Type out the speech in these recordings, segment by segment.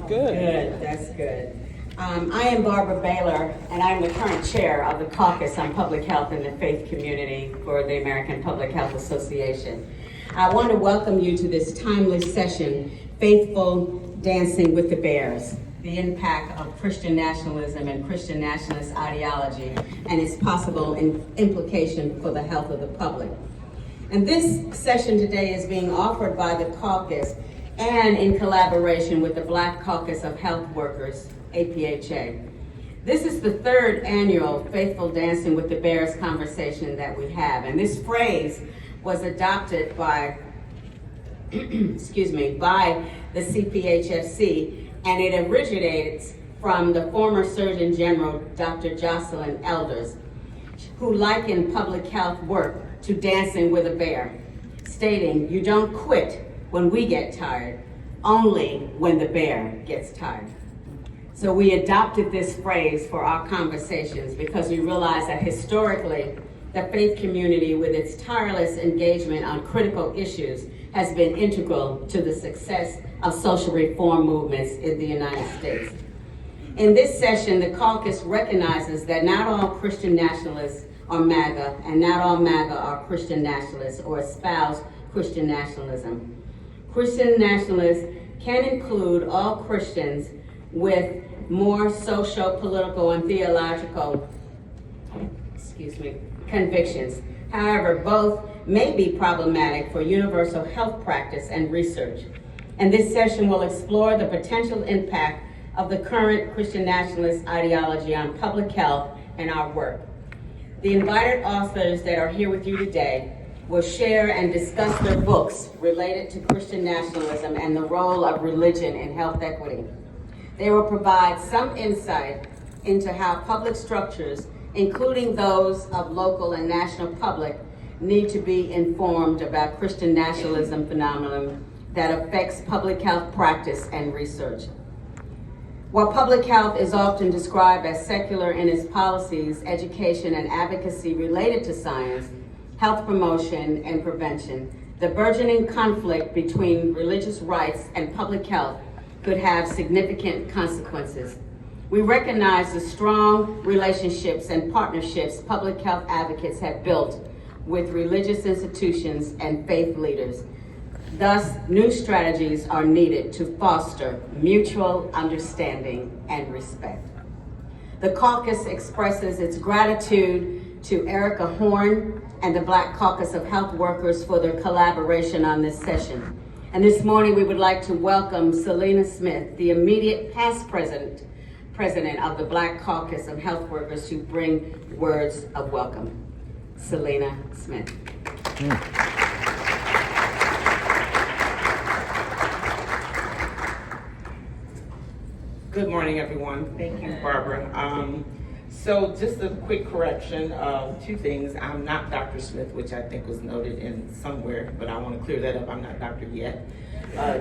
Good. Good, that's good. I am Barbara Baylor, and I'm the current chair of the Caucus on Public Health in the Faith Community for the American Public Health Association. I want to welcome you to this timely session, Faithful Dancing with the Bears, the impact of Christian nationalism and Christian nationalist ideology and its possible implication for the health of the public. And this session today is being offered by the Caucus and in collaboration with the Black Caucus of Health Workers, APHA. This is the third annual Faithful Dancing with the Bears conversation that we have, and this phrase was adopted by, by the CPHFC, and it originates from the former Surgeon General, Dr. Jocelyn Elders, who likened public health work to dancing with a bear, stating, "You don't quit when we get tired, only when the bear gets tired." So we adopted this phrase for our conversations because we realize that historically, the faith community with its tireless engagement on critical issues has been integral to the success of social reform movements in the United States. In this session, the caucus recognizes that not all Christian nationalists are MAGA, and not all MAGA are Christian nationalists or espouse Christian nationalism. Christian nationalists can include all Christians with more social, political, and theological convictions. However, both may be problematic for universal health practice and research. And this session will explore the potential impact of the current Christian nationalist ideology on public health and our work. The invited authors that are here with you today will share and discuss their books related to Christian nationalism and the role of religion in health equity. They will provide some insight into how public structures, including those of local and national public, need to be informed about Christian nationalism phenomenon that affects public health practice and research. While public health is often described as secular in its policies, education, and advocacy related to science, health promotion, and prevention, the burgeoning conflict between religious rights and public health could have significant consequences. We recognize the strong relationships and partnerships public health advocates have built with religious institutions and faith leaders. Thus, new strategies are needed to foster mutual understanding and respect. The caucus expresses its gratitude to Erica Horn and the Black Caucus of Health Workers for their collaboration on this session. And this morning we would like to welcome Selena Smith, the immediate past president of the Black Caucus of Health Workers, to bring words of welcome. Selena Smith. Good morning, everyone. Thank you, Barbara. So just a quick correction of two things. I'm not Dr. Smith, which I think was noted in somewhere, but I want to clear that up. I'm not doctor yet.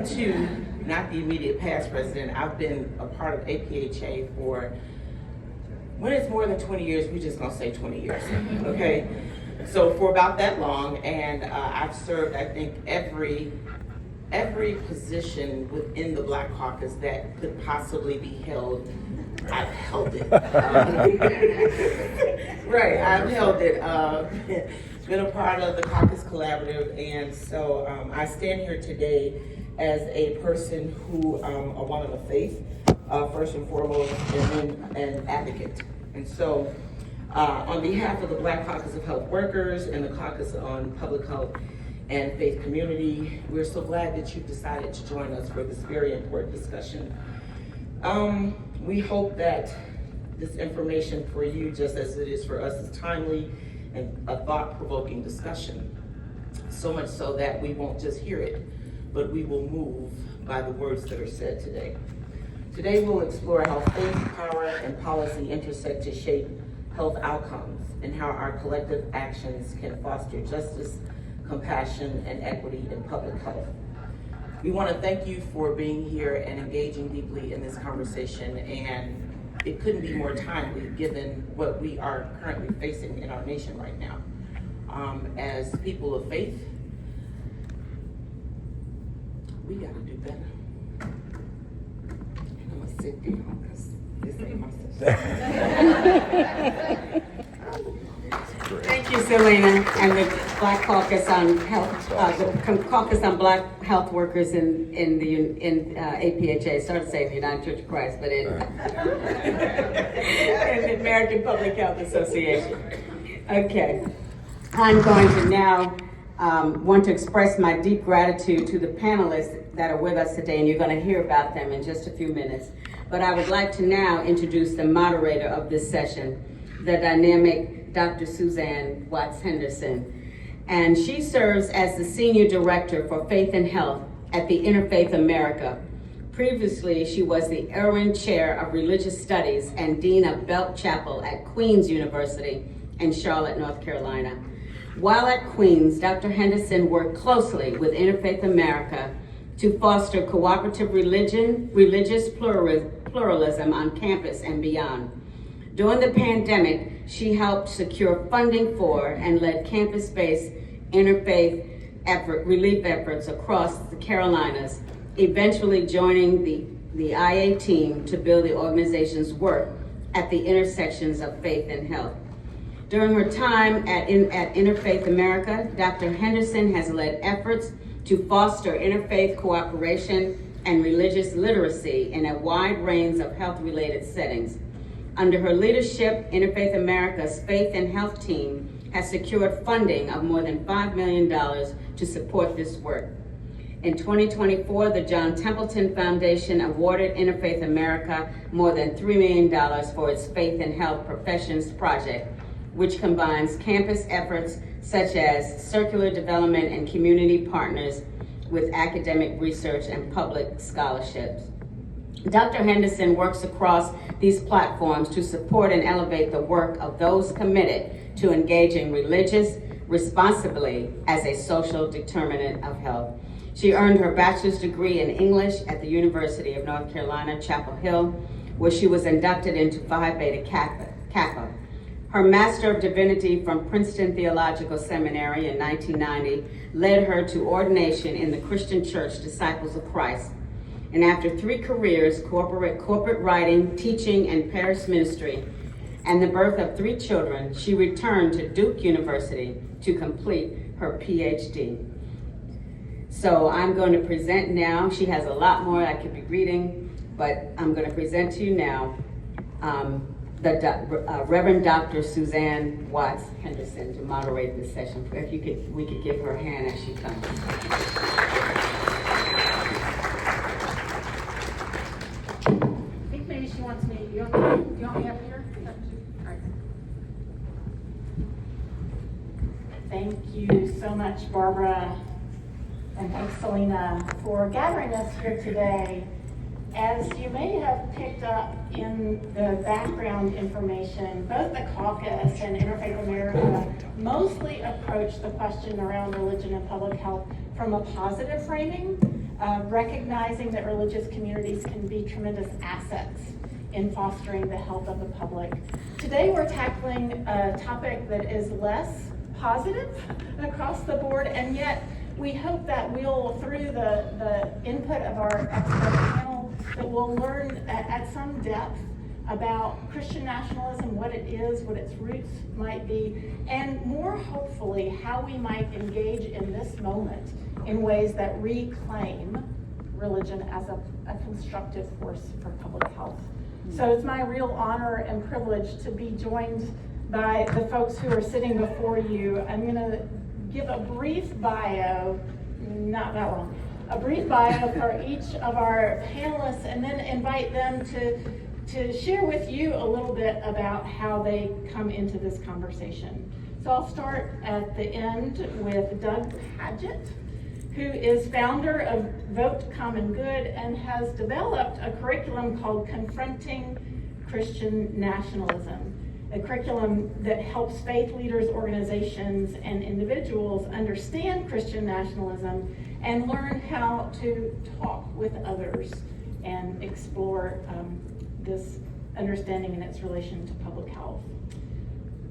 Two, not the immediate past president. I've been a part of APHA for, when it's more than 20 years, we're just gonna say 20 years, okay? So for about that long, and I've served, I think, every position within the Black Caucus that could possibly be held, I've held it. Right, I've held it. Been a part of the Caucus Collaborative, and so I stand here today as a person who, a woman of faith, first and foremost, and then an advocate. And so, on behalf of the Black Caucus of Health Workers and the Caucus on Public Health and Faith Community, we're so glad that you've decided to join us for this very important discussion. We hope that this information for you, just as it is for us, is timely and a thought-provoking discussion. So much so that we won't just hear it, but we will move by the words that are said today. Today we'll explore how faith, power, and policy intersect to shape health outcomes and how our collective actions can foster justice, compassion, and equity in public health. We want to thank you for being here and engaging deeply in this conversation, and it couldn't be more timely given what we are currently facing in our nation right now. As people of faith, we got to do better. sit down, because this ain't my session. Thank you, Selena, and the Black Caucus on Health, the Caucus on Black Health Workers in APHA. Started saying the United Church of Christ, but in the American Public Health Association. Okay, I'm going to now want to express my deep gratitude to the panelists that are with us today, and you're going to hear about them in just a few minutes. But I would like to now introduce the moderator of this session, the dynamic Dr. Suzanne Watts Henderson. And she serves as the Senior Director for Faith and Health at the Interfaith America. Previously, she was the Irwin Chair of Religious Studies and Dean of Belk Chapel at Queen's University in Charlotte, North Carolina. While at Queen's, Dr. Henderson worked closely with Interfaith America to foster cooperative religious pluralism on campus and beyond. During the pandemic, she helped secure funding for and led campus-based interfaith relief efforts across the Carolinas, eventually joining the IA team to build the organization's work at the intersections of faith and health. During her time at Interfaith America, Dr. Henderson has led efforts to foster interfaith cooperation and religious literacy in a wide range of health-related settings. Under her leadership, Interfaith America's Faith and Health team has secured funding of more than $5 million to support this work. In 2024, the John Templeton Foundation awarded Interfaith America more than $3 million for its Faith and Health Professions Project, which combines campus efforts such as circular development and community partners with academic research and public scholarships. Dr. Henderson works across these platforms to support and elevate the work of those committed to engaging religious responsibly as a social determinant of health. She earned her bachelor's degree in English at the University of North Carolina, Chapel Hill, where she was inducted into Phi Beta Kappa. Her Master of Divinity from Princeton Theological Seminary in 1990 led her to ordination in the Christian Church Disciples of Christ. And after 3 careers, corporate writing, teaching, and parish ministry, and the birth of 3 children, she returned to Duke University to complete her PhD. So I'm going to present now. She has a lot more I could be reading, but I'm going to present to you now Reverend Dr. Suzanne Watts Henderson to moderate this session. If we could give her a hand as she comes. I think maybe she wants me. You want me up here? All right. Thank you so much, Barbara, and thanks, Selena, for gathering us here today. As you may have picked up in the background information, both the Caucus and Interfaith America mostly approach the question around religion and public health from a positive framing, recognizing that religious communities can be tremendous assets in fostering the health of the public. Today we're tackling a topic that is less positive across the board, and yet we hope that we'll, through the input of our expert panel, that we'll learn at some depth about Christian nationalism, what it is, what its roots might be, and more hopefully how we might engage in this moment in ways that reclaim religion as a constructive force for public health. So it's my real honor and privilege to be joined by the folks who are sitting before you. I'm going to give a brief bio, not that long, a brief bio for each of our panelists, and then invite them to share with you a little bit about how they come into this conversation. So I'll start at the end with Doug Pagitt, who is founder of Vote Common Good and has developed a curriculum called Confronting Christian Nationalism, a curriculum that helps faith leaders, organizations, and individuals understand Christian nationalism and learn how to talk with others and explore this understanding and its relation to public health.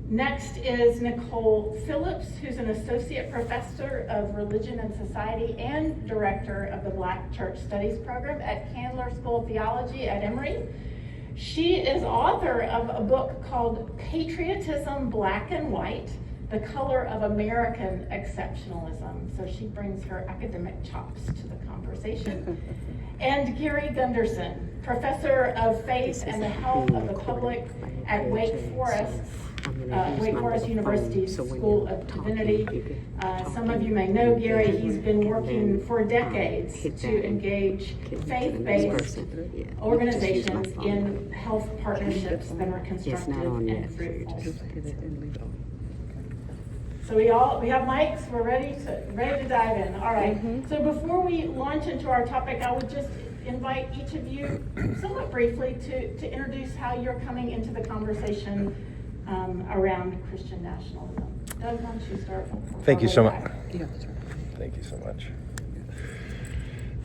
Next is Nichole Phillips, who's an associate professor of religion and society and director of the Black Church Studies program at Candler School of Theology at Emory. She is author of a book called Patriotism, Black and White, The Color of American Exceptionalism. So she brings her academic chops to the conversation. And Gary Gunderson, professor of faith and the health of the public at Wake Forest University's School of Divinity. Some of you may know Gary. He's been working for decades to engage faith-based organizations in health partnerships that are constructive and fruitful. So we have mics. We're ready to dive in. All right. So before we launch into our topic, I would just invite each of you, somewhat briefly, to introduce how you're coming into the conversation around Christian nationalism. Doug, why don't you start? Thank you so much. Thank you so much.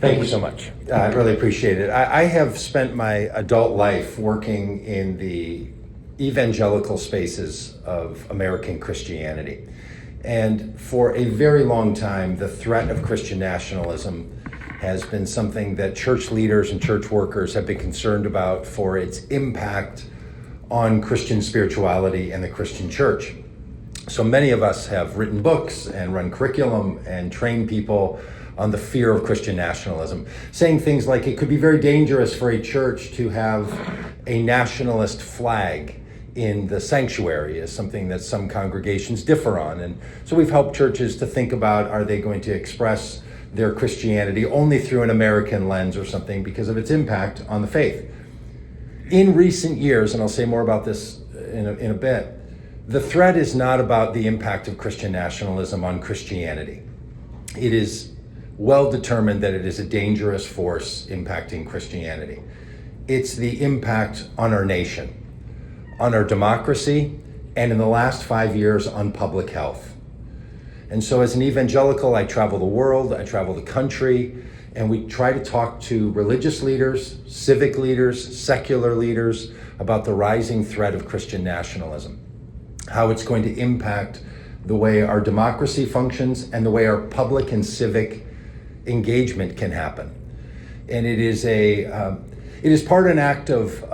Thank you so much. I really appreciate it. I have spent my adult life working in the evangelical spaces of American Christianity. And for a very long time, the threat of Christian nationalism has been something that church leaders and church workers have been concerned about for its impact on Christian spirituality and the Christian church. So many of us have written books and run curriculum and trained people on the fear of Christian nationalism, saying things like it could be very dangerous for a church to have a nationalist flag in the sanctuary, is something that some congregations differ on. And so we've helped churches to think about, are they going to express their Christianity only through an American lens or something because of its impact on the faith. In recent years, and I'll say more about this in a bit, the threat is not about the impact of Christian nationalism on Christianity. It is well determined that it is a dangerous force impacting Christianity. It's the impact on our nation, on our democracy, and in the last 5 years on public health. And so as an evangelical, I travel the world, I travel the country, and we try to talk to religious leaders, civic leaders, secular leaders about the rising threat of Christian nationalism, how it's going to impact the way our democracy functions and the way our public and civic engagement can happen. And it is part an act of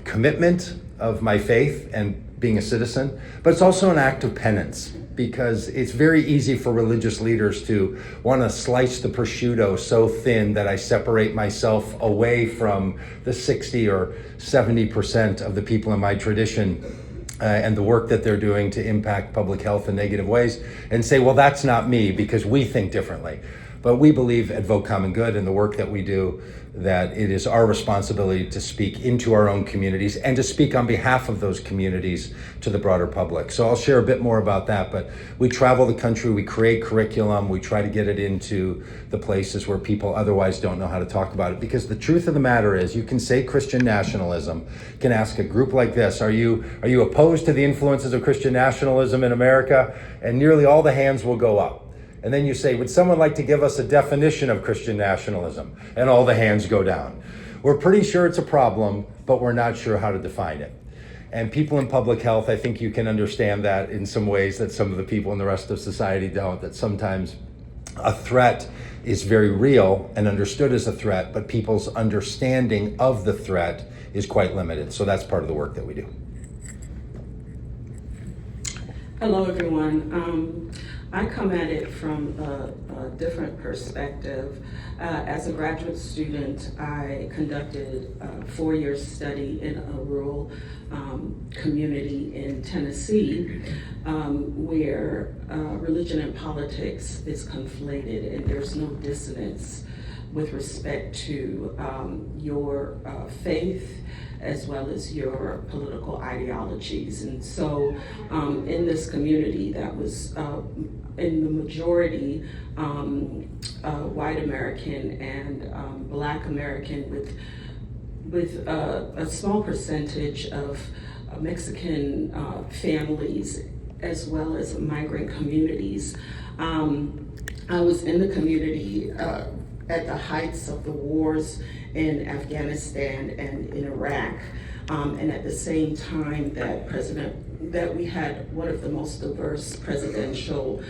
commitment of my faith and being a citizen, but it's also an act of penance, because it's very easy for religious leaders to want to slice the prosciutto so thin that I separate myself away from the 60 or 70% of the people in my tradition and the work that they're doing to impact public health in negative ways, and say, well, that's not me because we think differently. But we believe at Vote Common Good and the work that we do that it is our responsibility to speak into our own communities and to speak on behalf of those communities to the broader public. So I'll share a bit more about that, but we travel the country, we create curriculum, we try to get it into the places where people otherwise don't know how to talk about it. Because the truth of the matter is, you can say Christian nationalism, can ask a group like this, are you opposed to the influences of Christian nationalism in America? And nearly all the hands will go up. And then you say, would someone like to give us a definition of Christian nationalism? And all the hands go down. We're pretty sure it's a problem, but we're not sure how to define it. And people in public health, I think you can understand that in some ways that some of the people in the rest of society don't, that sometimes a threat is very real and understood as a threat, but people's understanding of the threat is quite limited. So that's part of the work that we do. Hello, everyone. I come at it from a different perspective. As a graduate student, I conducted a 4-year study in a rural community in Tennessee where religion and politics is conflated, and there's no dissonance with respect to your faith as well as your political ideologies. And so in this community that was in the majority white American and Black American with a small percentage of Mexican families as well as migrant communities. I was in the community at the heights of the wars in Afghanistan and in Iraq, and at the same time that President that we had one of the most diverse presidential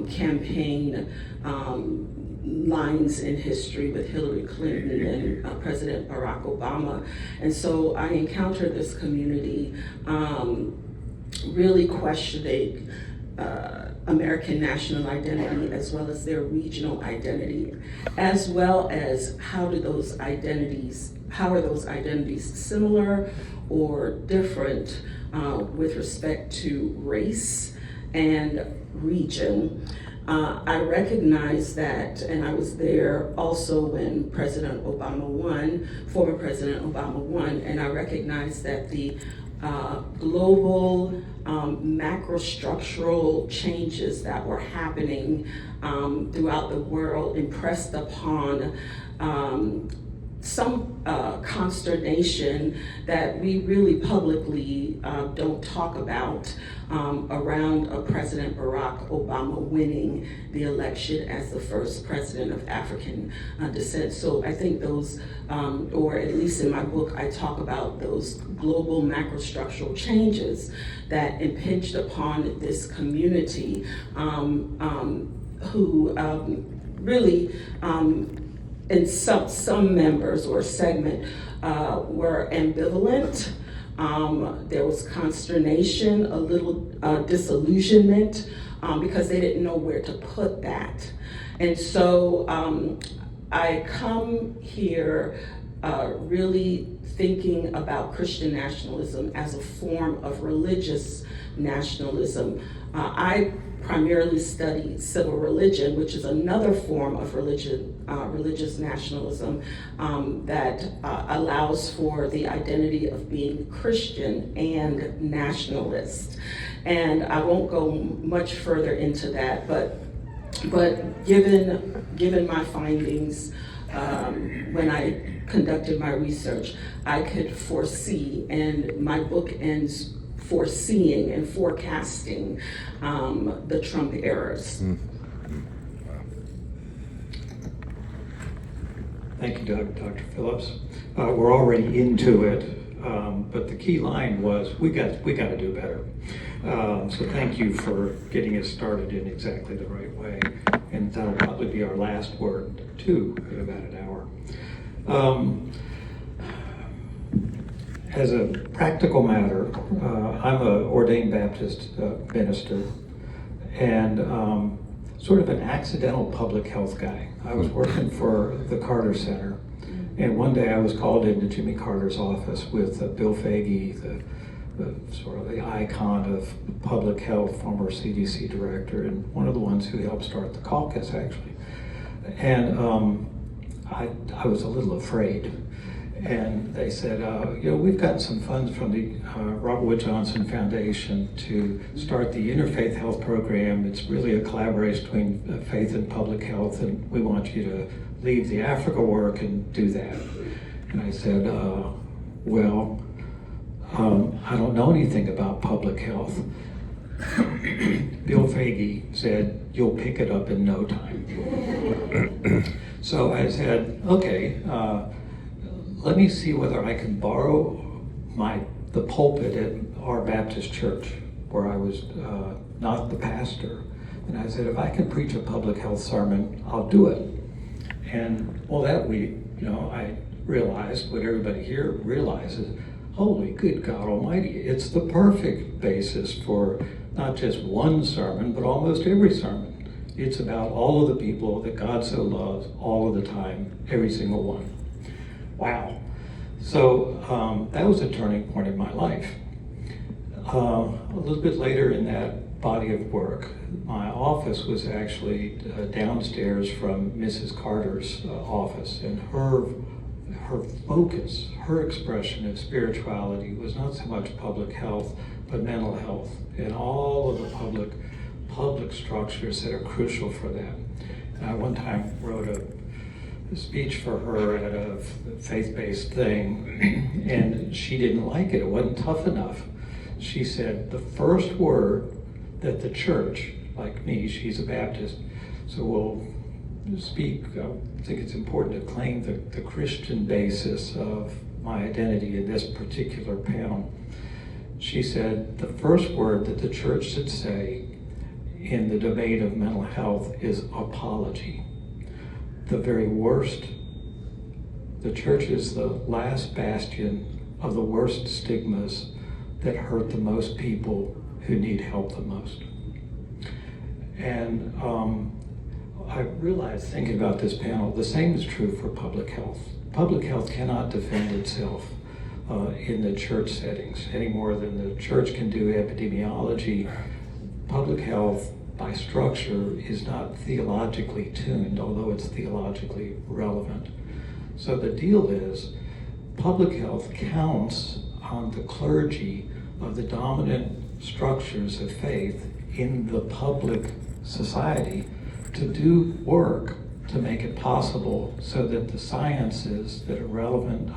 campaign lines in history with Hillary Clinton and President Barack Obama. And so I encountered this community really questioning American national identity as well as their regional identity, as well as how are those identities similar or different with respect to race and region. I recognize that, and I was there also when President Obama won, former President Obama won, and I recognize that the global macrostructural changes that were happening throughout the world impressed upon some consternation that we really publicly don't talk about around President Barack Obama winning the election as the first president of African descent. So I think those, or at least in my book, I talk about those global macrostructural changes that impinged upon this community who really and some members or segment were ambivalent. There was consternation, a little disillusionment, because they didn't know where to put that. And so I come here really thinking about Christian nationalism as a form of religious nationalism. I primarily study civil religion, which is another form of religious nationalism that allows for the identity of being Christian and nationalist. And I won't go much further into that, but given my findings when I conducted my research, I could foresee, and my book ends foreseeing and forecasting the Trump errors. Thank you, Dr. Phillips. We're already into it, but the key line was we got to do better. So thank you for getting us started in exactly the right way, and that'll probably be our last word too in about an hour. As a practical matter, I'm an ordained Baptist minister and sort of an accidental public health guy. I was working for the Carter Center, and one day I was called into Jimmy Carter's office with Bill Foege, the sort of the icon of public health, former CDC director, and one of the ones who helped start the Caucus, actually. And I was a little afraid. And they said, we've gotten some funds from the Robert Wood Johnson Foundation to start the Interfaith Health Program. It's really a collaboration between faith and public health, and we want you to leave the Africa work and do that. And I said, I don't know anything about public health. Bill Foege said, you'll pick it up in no time. So I said, okay, let me see whether I can borrow the pulpit at our Baptist church, where I was not the pastor. And I said, if I can preach a public health sermon, I'll do it. And well, that week, I realized what everybody here realizes, holy good God Almighty, it's the perfect basis for not just one sermon, but almost every sermon. It's about all of the people that God so loves all of the time, every single one. Wow. So that was a turning point in my life. A little bit later in that body of work, my office was actually downstairs from Mrs. Carter's office, and her focus, her expression of spirituality was not so much public health, but mental health, and all of the public structures that are crucial for that. And I one time wrote a speech for her at a faith-based thing, and she didn't like it. It wasn't tough enough. She said the first word that the church, like me, she's a Baptist, so we'll speak. I think it's important to claim the Christian basis of my identity in this particular panel. She said the first word that the church should say in the debate of mental health is apology. The very worst. The church is the last bastion of the worst stigmas that hurt the most people who need help the most. And I realized, thinking about this panel, the same is true for public health. Public health cannot defend itself in the church settings any more than the church can do epidemiology. Public health, by structure, is not theologically tuned, although it's theologically relevant. So the deal is, public health counts on the clergy of the dominant structures of faith in the public society to do work to make it possible so that the sciences that are relevant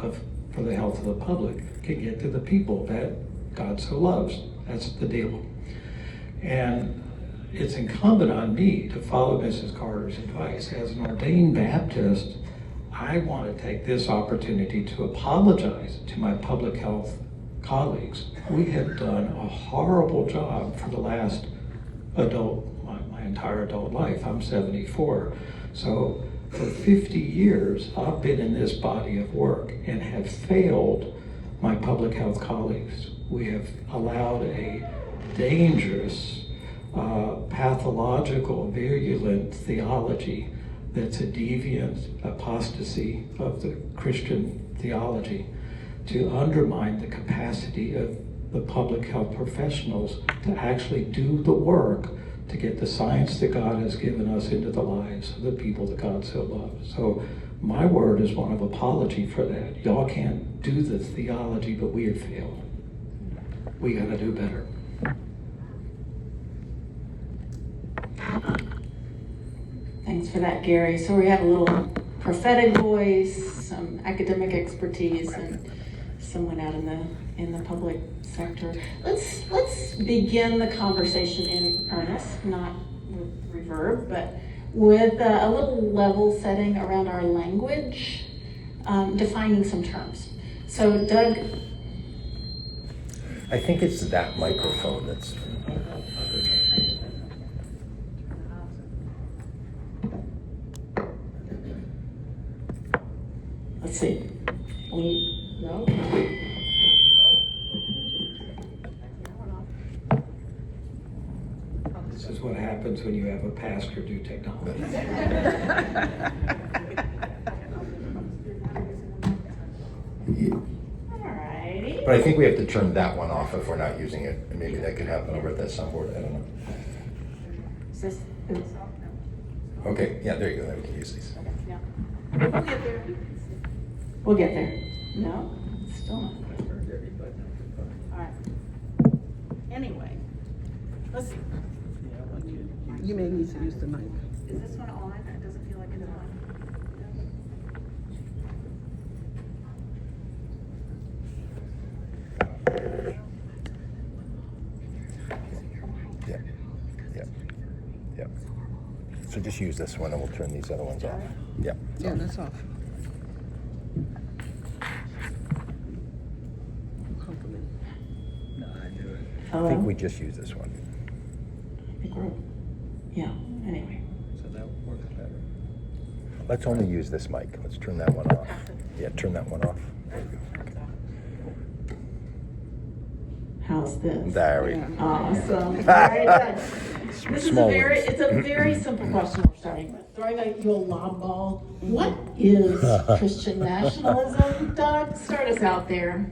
for the health of the public can get to the people that God so loves. That's the deal. And it's incumbent on me to follow Mrs. Carter's advice. As an ordained Baptist, I want to take this opportunity to apologize to my public health colleagues. We have done a horrible job for the last my entire adult life. I'm 74. So for 50 years, I've been in this body of work and have failed my public health colleagues. We have allowed a dangerous, pathological, virulent theology that's a deviant apostasy of the Christian theology to undermine the capacity of the public health professionals to actually do the work to get the science that God has given us into the lives of the people that God so loves. So my word is one of apology for that. Y'all can't do the theology, but we have failed. We gotta do better. Thanks for that, Gary. So we have a little prophetic voice, some academic expertise, and someone out in the public sector. Let's begin the conversation in earnest, not with reverb, but with a little level setting around our language, defining some terms. So Doug. I think it's that microphone that's. Let's see. No? This is what happens when you have a pastor do technology. Alrighty. But I think we have to turn that one off if we're not using it. And maybe that could happen over at that soundboard. I don't know. Is this? Okay, yeah, there you go. Then we can use these. Yeah. We'll get there. No? Still not. All right. Anyway, let's see. You may need to use the mic. Is this one on? It doesn't feel like it's on. Yeah, yeah, yeah. So just use this one and we'll turn these other ones off. Yeah. Yeah, that's off. Compliment. I think we just use this one. I think we're, yeah, anyway. So that works better. Let's only use this mic. Let's turn that one off. Yeah, turn that one off. There you go. Okay. How's this? There we Yeah. go. Awesome. Very good. This is Small it's a very simple question we're starting with. Throwing you a lob ball. What is Christian nationalism? Doug, start us out there.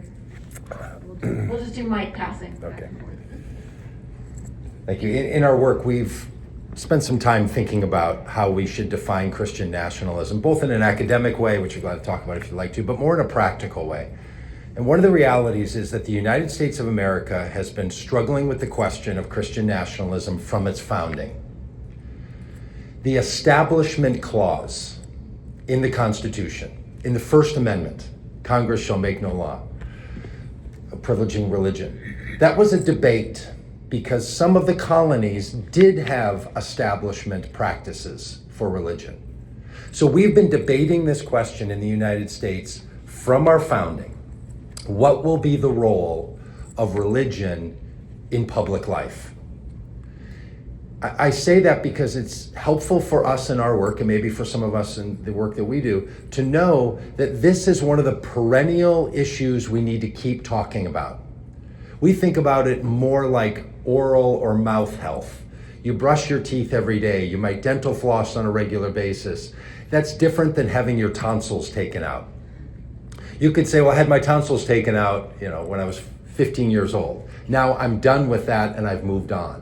We'll just do mic passing. Okay. Thank you. In our work, we've spent some time thinking about how we should define Christian nationalism, both in an academic way, which we're glad to talk about if you'd like to, but more in a practical way. And one of the realities is that the United States of America has been struggling with the question of Christian nationalism from its founding. The Establishment Clause in the Constitution, in the First Amendment, Congress shall make no law privileging religion. That was a debate because some of the colonies did have establishment practices for religion. So we've been debating this question in the United States from our founding. What will be the role of religion in public life. I say that because it's helpful for us in our work, and maybe for some of us in the work that we do, to know that this is one of the perennial issues we need to keep talking about. We think about it more like oral or mouth health. You brush your teeth every day, you might dental floss on a regular basis. That's different than having your tonsils taken out. You could say, well, I had my tonsils taken out, when I was 15 years old. Now I'm done with that and I've moved on.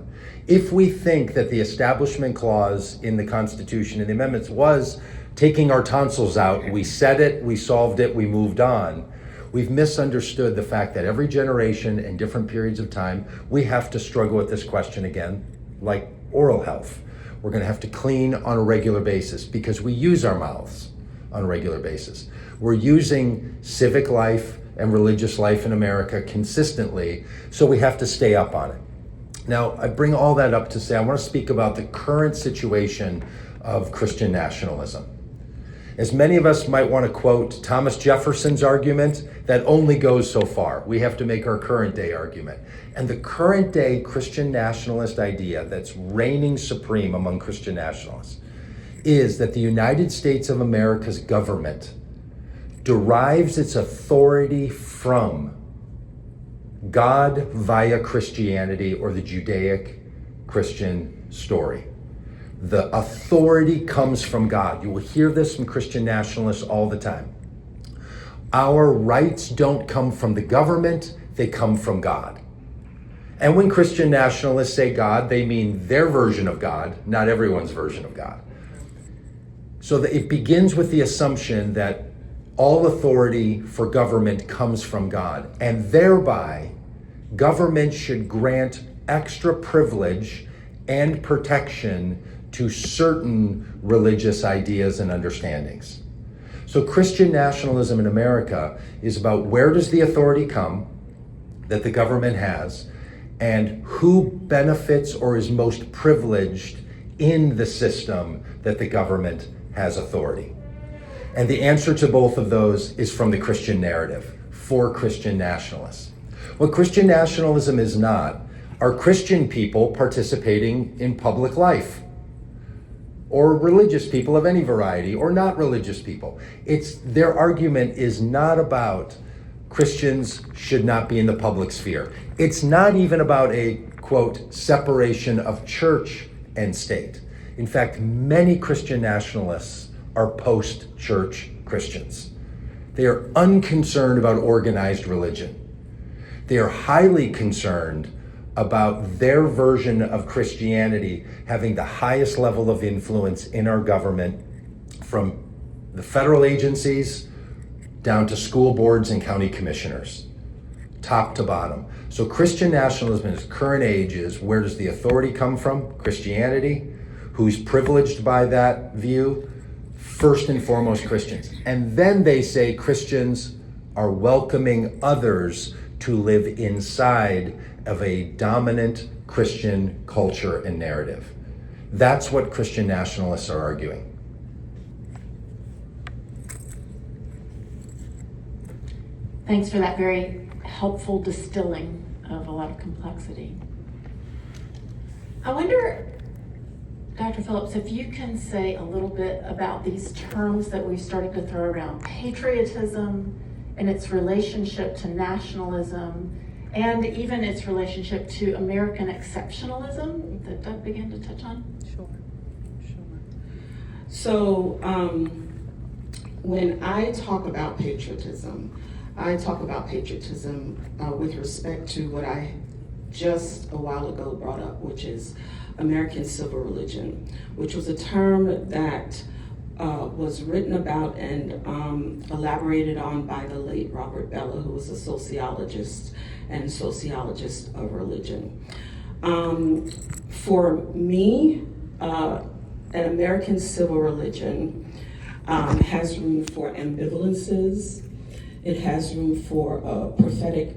If we think that the Establishment Clause in the Constitution and the amendments was taking our tonsils out, we said it, we solved it, we moved on, we've misunderstood the fact that every generation and different periods of time, we have to struggle with this question again, like oral health. We're going to have to clean on a regular basis because we use our mouths on a regular basis. We're using civic life and religious life in America consistently, so we have to stay up on it. Now, I bring all that up to say I want to speak about the current situation of Christian nationalism. As many of us might want to quote Thomas Jefferson's argument, that only goes so far. We have to make our current day argument. And the current day Christian nationalist idea that's reigning supreme among Christian nationalists is that the United States of America's government derives its authority from God via Christianity or the Judaic Christian story. The authority comes from God. You will hear this from Christian nationalists all the time. Our rights don't come from the government, they come from God. And when Christian nationalists say God, they mean their version of God, not everyone's version of God. So that it begins with the assumption that all authority for government comes from God, and thereby government should grant extra privilege and protection to certain religious ideas and understandings. So Christian nationalism in America is about where does the authority come that the government has, and who benefits or is most privileged in the system that the government has authority. And the answer to both of those is from the Christian narrative for Christian nationalists. What Christian nationalism is not are Christian people participating in public life, or religious people of any variety, or not religious people. Their argument is not about Christians should not be in the public sphere. It's not even about a, quote, separation of church and state. In fact, many Christian nationalists are post-church Christians. They are unconcerned about organized religion. They are highly concerned about their version of Christianity having the highest level of influence in our government, from the federal agencies down to school boards and county commissioners, top to bottom. So Christian nationalism in its current age is, where does the authority come from? Christianity. Who's privileged by that view? First and foremost, Christians. And then they say Christians are welcoming others to live inside of a dominant Christian culture and narrative. That's what Christian nationalists are arguing. Thanks for that very helpful distilling of a lot of complexity. I wonder, Dr. Phillips, if you can say a little bit about these terms that we've started to throw around, patriotism and its relationship to nationalism, and even its relationship to American exceptionalism that Doug began to touch on? Sure. So when I talk about patriotism, I talk about patriotism with respect to what I just a while ago brought up, which is American civil religion, which was a term that was written about and elaborated on by the late Robert Bellah, who was a sociologist of religion. For me, an American civil religion has room for ambivalences. It has room for a prophetic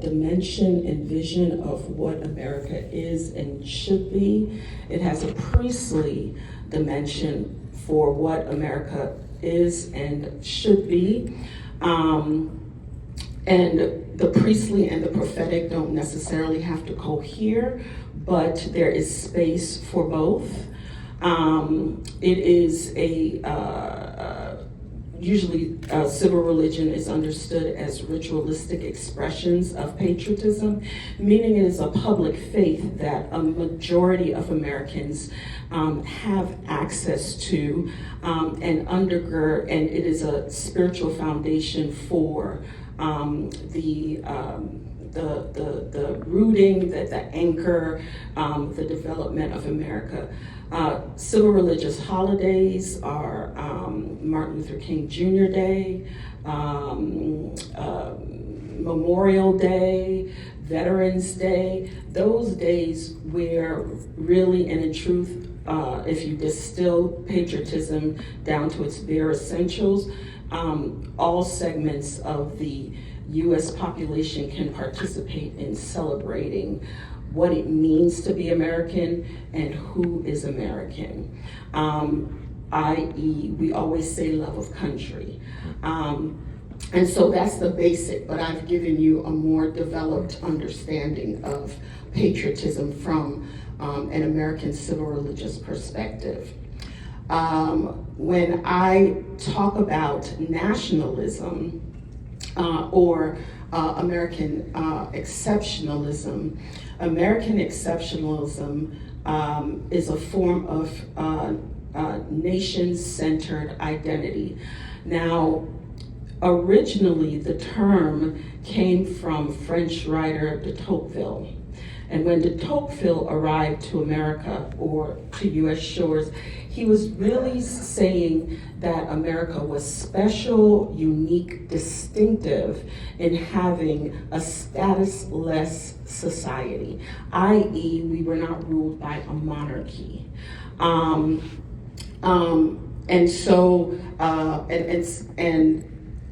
dimension and vision of what America is and should be. It has a priestly dimension for what America is and should be. And the priestly and the prophetic don't necessarily have to cohere, but there is space for both. It is usually civil religion is understood as ritualistic expressions of patriotism, meaning it is a public faith that a majority of Americans have access to and undergird, and it is a spiritual foundation for the rooting, the anchor, the development of America. Civil religious holidays are Martin Luther King Jr. Day, Memorial Day, Veterans Day. Those days where really and in truth, if you distill patriotism down to its bare essentials, all segments of the U.S. population can participate in celebrating what it means to be American and who is American, i.e. we always say love of country. And so that's the basic, but I've given you a more developed understanding of patriotism from an American civil religious perspective. When I talk about nationalism or American exceptionalism, American exceptionalism is a form of nation-centered identity. Now, originally the term came from French writer de Tocqueville. And when de Tocqueville arrived to America or to US shores, he was really saying that America was special, unique, distinctive in having a statusless society, i.e. we were not ruled by a monarchy. And so, and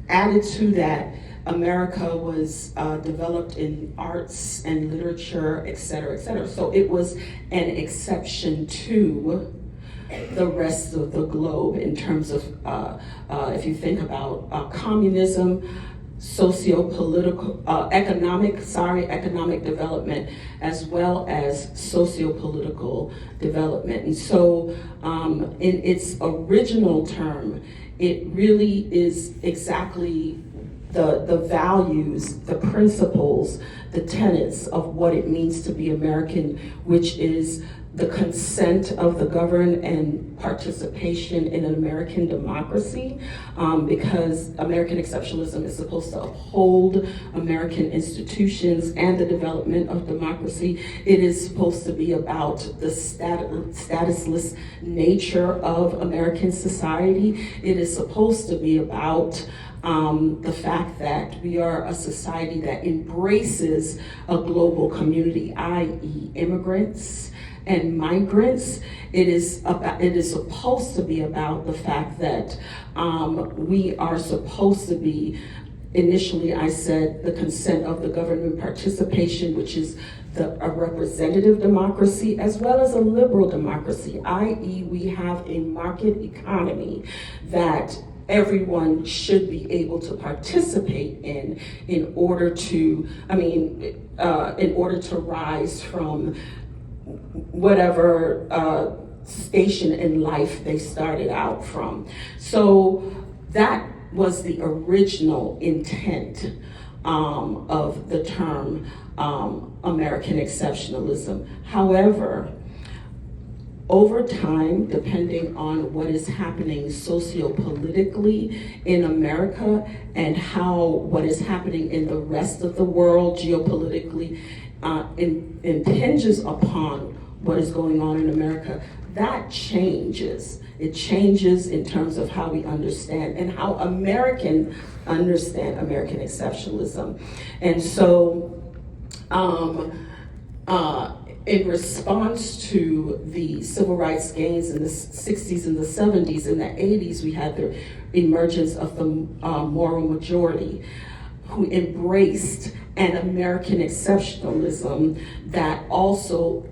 added to that, America was developed in arts and literature, et cetera, et cetera. So it was an exception to the rest of the globe in terms of, if you think about communism, socio-political, economic development, as well as socio-political development. And so in its original term, it really is exactly the values, the principles, the tenets of what it means to be American, which is the consent of the governed and participation in an American democracy, because American exceptionalism is supposed to uphold American institutions and the development of democracy. It is supposed to be about the statusless nature of American society. It is supposed to be about the fact that we are a society that embraces a global community, i.e. immigrants and migrants. It is supposed to be about the fact that we are supposed to be, initially I said, the consent of the government participation, which is a representative democracy as well as a liberal democracy, i.e. we have a market economy that everyone should be able to participate in order to rise from whatever station in life they started out from. So that was the original intent of the term American exceptionalism. However, over time, depending on what is happening socio-politically in America and how what is happening in the rest of the world geopolitically impinges upon what is going on in America, that changes. It changes in terms of how we understand and how Americans understand American exceptionalism. And so, in response to the civil rights gains in the 60s and the 70s, in the 80s, we had the emergence of the moral majority, who embraced and American exceptionalism that also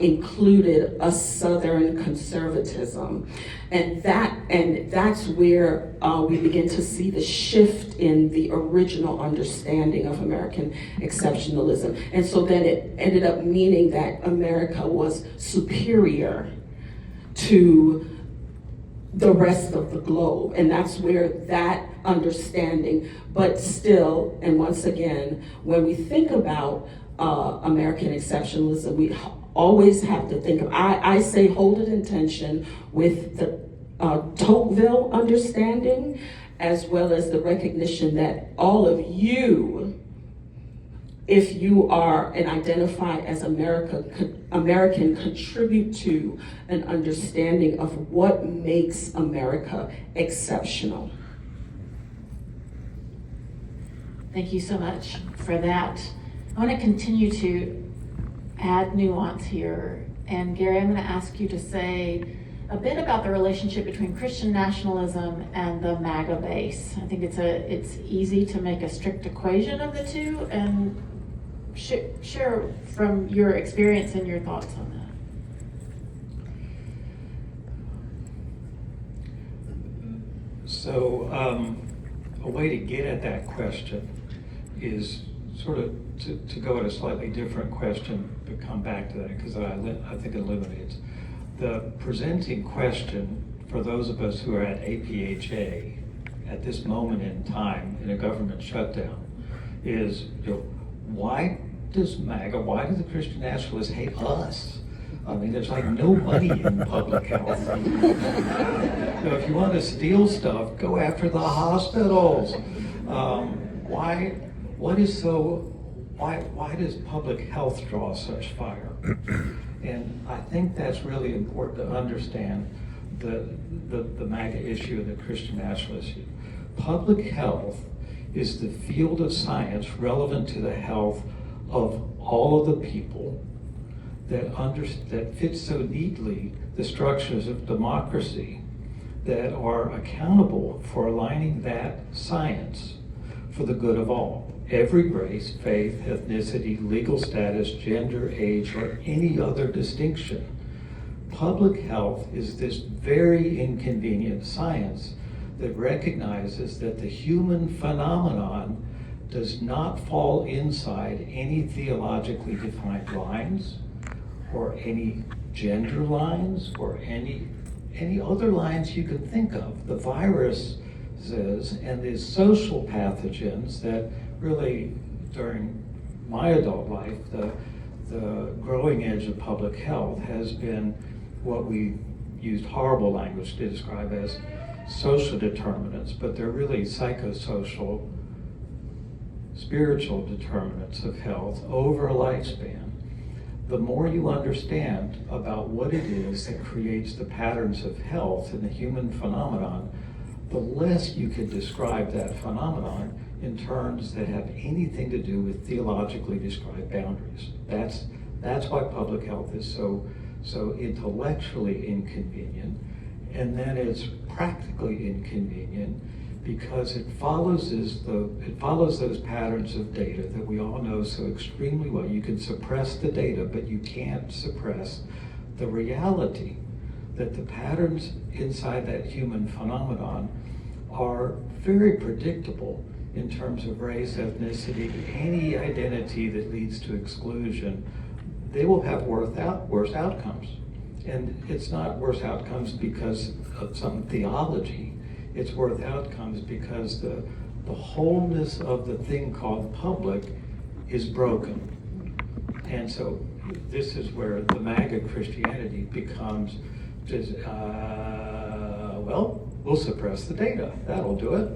included a Southern conservatism. And that's where we begin to see the shift in the original understanding of American exceptionalism. And so then it ended up meaning that America was superior to the rest of the globe. And that's where that understanding, but still, and once again, when we think about American exceptionalism, we always have to think of, I say hold it in tension with the Tocqueville understanding, as well as the recognition that all of you, if you are and identify as American, contribute to an understanding of what makes America exceptional. Thank you so much for that. I want to continue to add nuance here. And Gary, I'm going to ask you to say a bit about the relationship between Christian nationalism and the MAGA base. I think it's easy to make a strict equation of the two, and share from your experience and your thoughts on that. So a way to get at that question is sort of to go at a slightly different question, but come back to that, because I think it eliminates. The presenting question for those of us who are at APHA at this moment in time in a government shutdown is, why does MAGA, why do the Christian Nationalists hate us? I mean, there's like no money in public health. If you want to steal stuff, go after the hospitals. Why does public health draw such fire? And I think that's really important to understand the MAGA issue and the Christian nationalist issue. Public health is the field of science relevant to the health of all of the people that fits so neatly the structures of democracy that are accountable for aligning that science for the good of all. Every race, faith, ethnicity, legal status, gender, age, or any other distinction. Public health is this very inconvenient science that recognizes that the human phenomenon does not fall inside any theologically defined lines, or any gender lines, or any other lines you can think of. The viruses and the social pathogens that really, during my adult life, the growing edge of public health has been what we used horrible language to describe as social determinants, but they're really psychosocial, spiritual determinants of health over a lifespan. The more you understand about what it is that creates the patterns of health in the human phenomenon, the less you can describe that phenomenon in terms that have anything to do with theologically described boundaries. That's why public health is so intellectually inconvenient, and then it's practically inconvenient because it follows those patterns of data that we all know so extremely well. You can suppress the data, but you can't suppress the reality that the patterns inside that human phenomenon are very predictable in terms of race, ethnicity, any identity that leads to exclusion. They will have worse outcomes. And it's not worse outcomes because of some theology. It's worse outcomes because the wholeness of the thing called public is broken. And so this is where the MAGA Christianity becomes just, we'll suppress the data. That'll do it.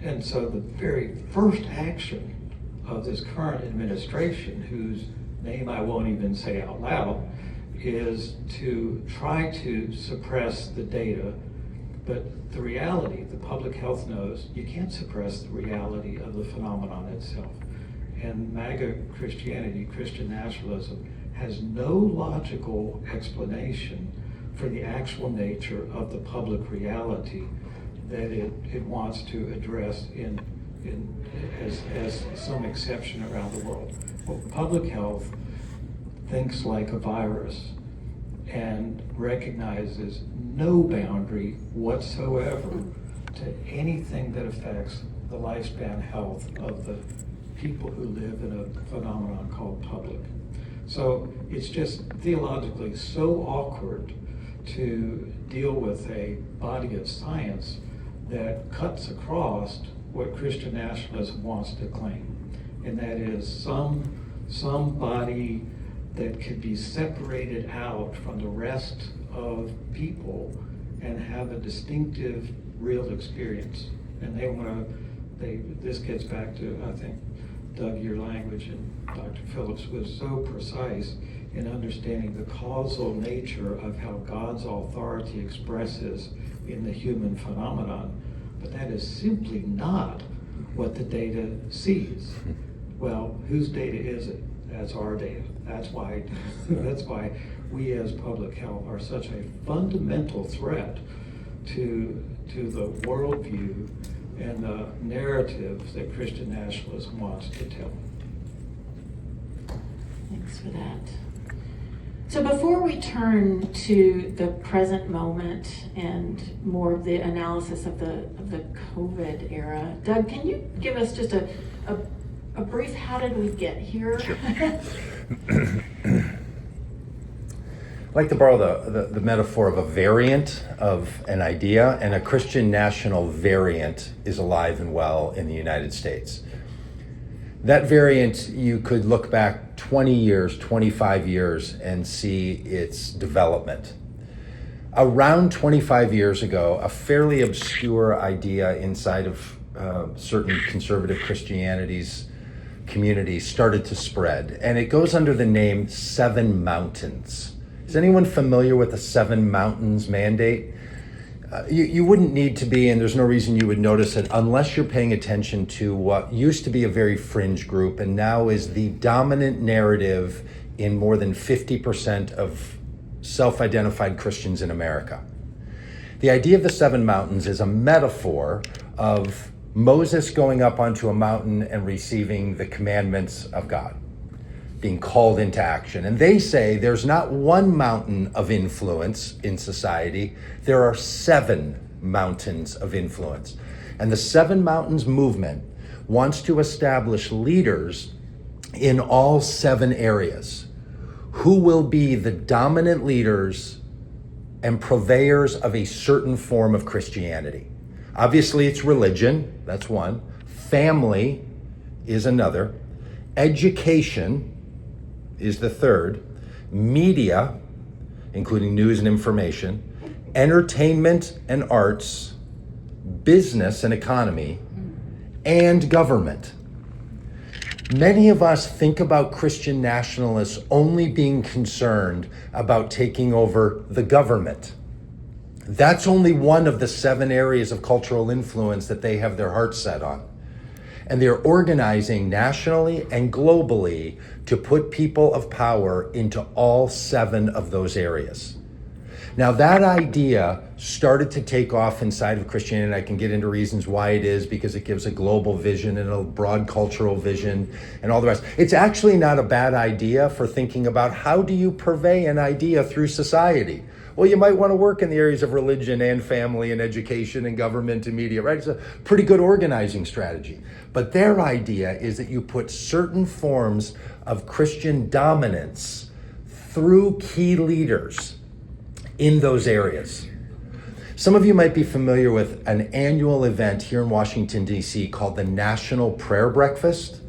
And so the very first action of this current administration, whose name I won't even say out loud, is to try to suppress the data. But the reality, the public health knows, you can't suppress the reality of the phenomenon itself. And MAGA Christianity, Christian nationalism, has no logical explanation for the actual nature of the public reality that it wants to address in as some exception around the world. Well, public health thinks like a virus and recognizes no boundary whatsoever to anything that affects the lifespan health of the people who live in a phenomenon called public. So it's just theologically so awkward to deal with a body of science that cuts across what Christian nationalism wants to claim, and that is some body that could be separated out from the rest of people and have a distinctive real experience. And this gets back to, I think, Doug, your language, and Dr. Phillips was so precise in understanding the causal nature of how God's authority expresses in the human phenomenon. But that is simply not what the data sees. Well, whose data is it? That's our data. That's why we as public health are such a fundamental threat to the worldview and the narrative that Christian nationalism wants to tell. Thanks for that. So before we turn to the present moment and more of the analysis of the COVID era, Doug, can you give us just a brief, how did we get here? Sure. I'd like to borrow the metaphor of a variant of an idea, and a Christian national variant is alive and well in the United States. That variant, you could look back 20 years, 25 years, and see its development. Around 25 years ago, a fairly obscure idea inside of certain conservative Christianity's communities started to spread, and it goes under the name Seven Mountains. Is anyone familiar with the Seven Mountains mandate? You wouldn't need to be, and there's no reason you would notice it unless you're paying attention to what used to be a very fringe group and now is the dominant narrative in more than 50% of self-identified Christians in America. The idea of the Seven Mountains is a metaphor of Moses going up onto a mountain and receiving the commandments of God, being called into action. And they say there's not one mountain of influence in society, there are 7 mountains of influence. And the Seven Mountains movement wants to establish leaders in all 7 areas who will be the dominant leaders and purveyors of a certain form of Christianity. Obviously, it's religion, that's one. Family is another. Education is the third. Media, including news and information. Entertainment and arts. Business and economy. And government. Many of us think about Christian nationalists only being concerned about taking over the government. That's only one of the 7 areas of cultural influence that they have their hearts set on. And they're organizing nationally and globally to put people of power into all 7 of those areas. Now that idea started to take off inside of Christianity, and I can get into reasons why it is, because it gives a global vision and a broad cultural vision and all the rest. It's actually not a bad idea for thinking about how do you purvey an idea through society. Well, you might want to work in the areas of religion and family and education and government and media, right? It's a pretty good organizing strategy. But their idea is that you put certain forms of Christian dominance through key leaders in those areas. Some of you might be familiar with an annual event here in Washington, D.C. called the National Prayer Breakfast.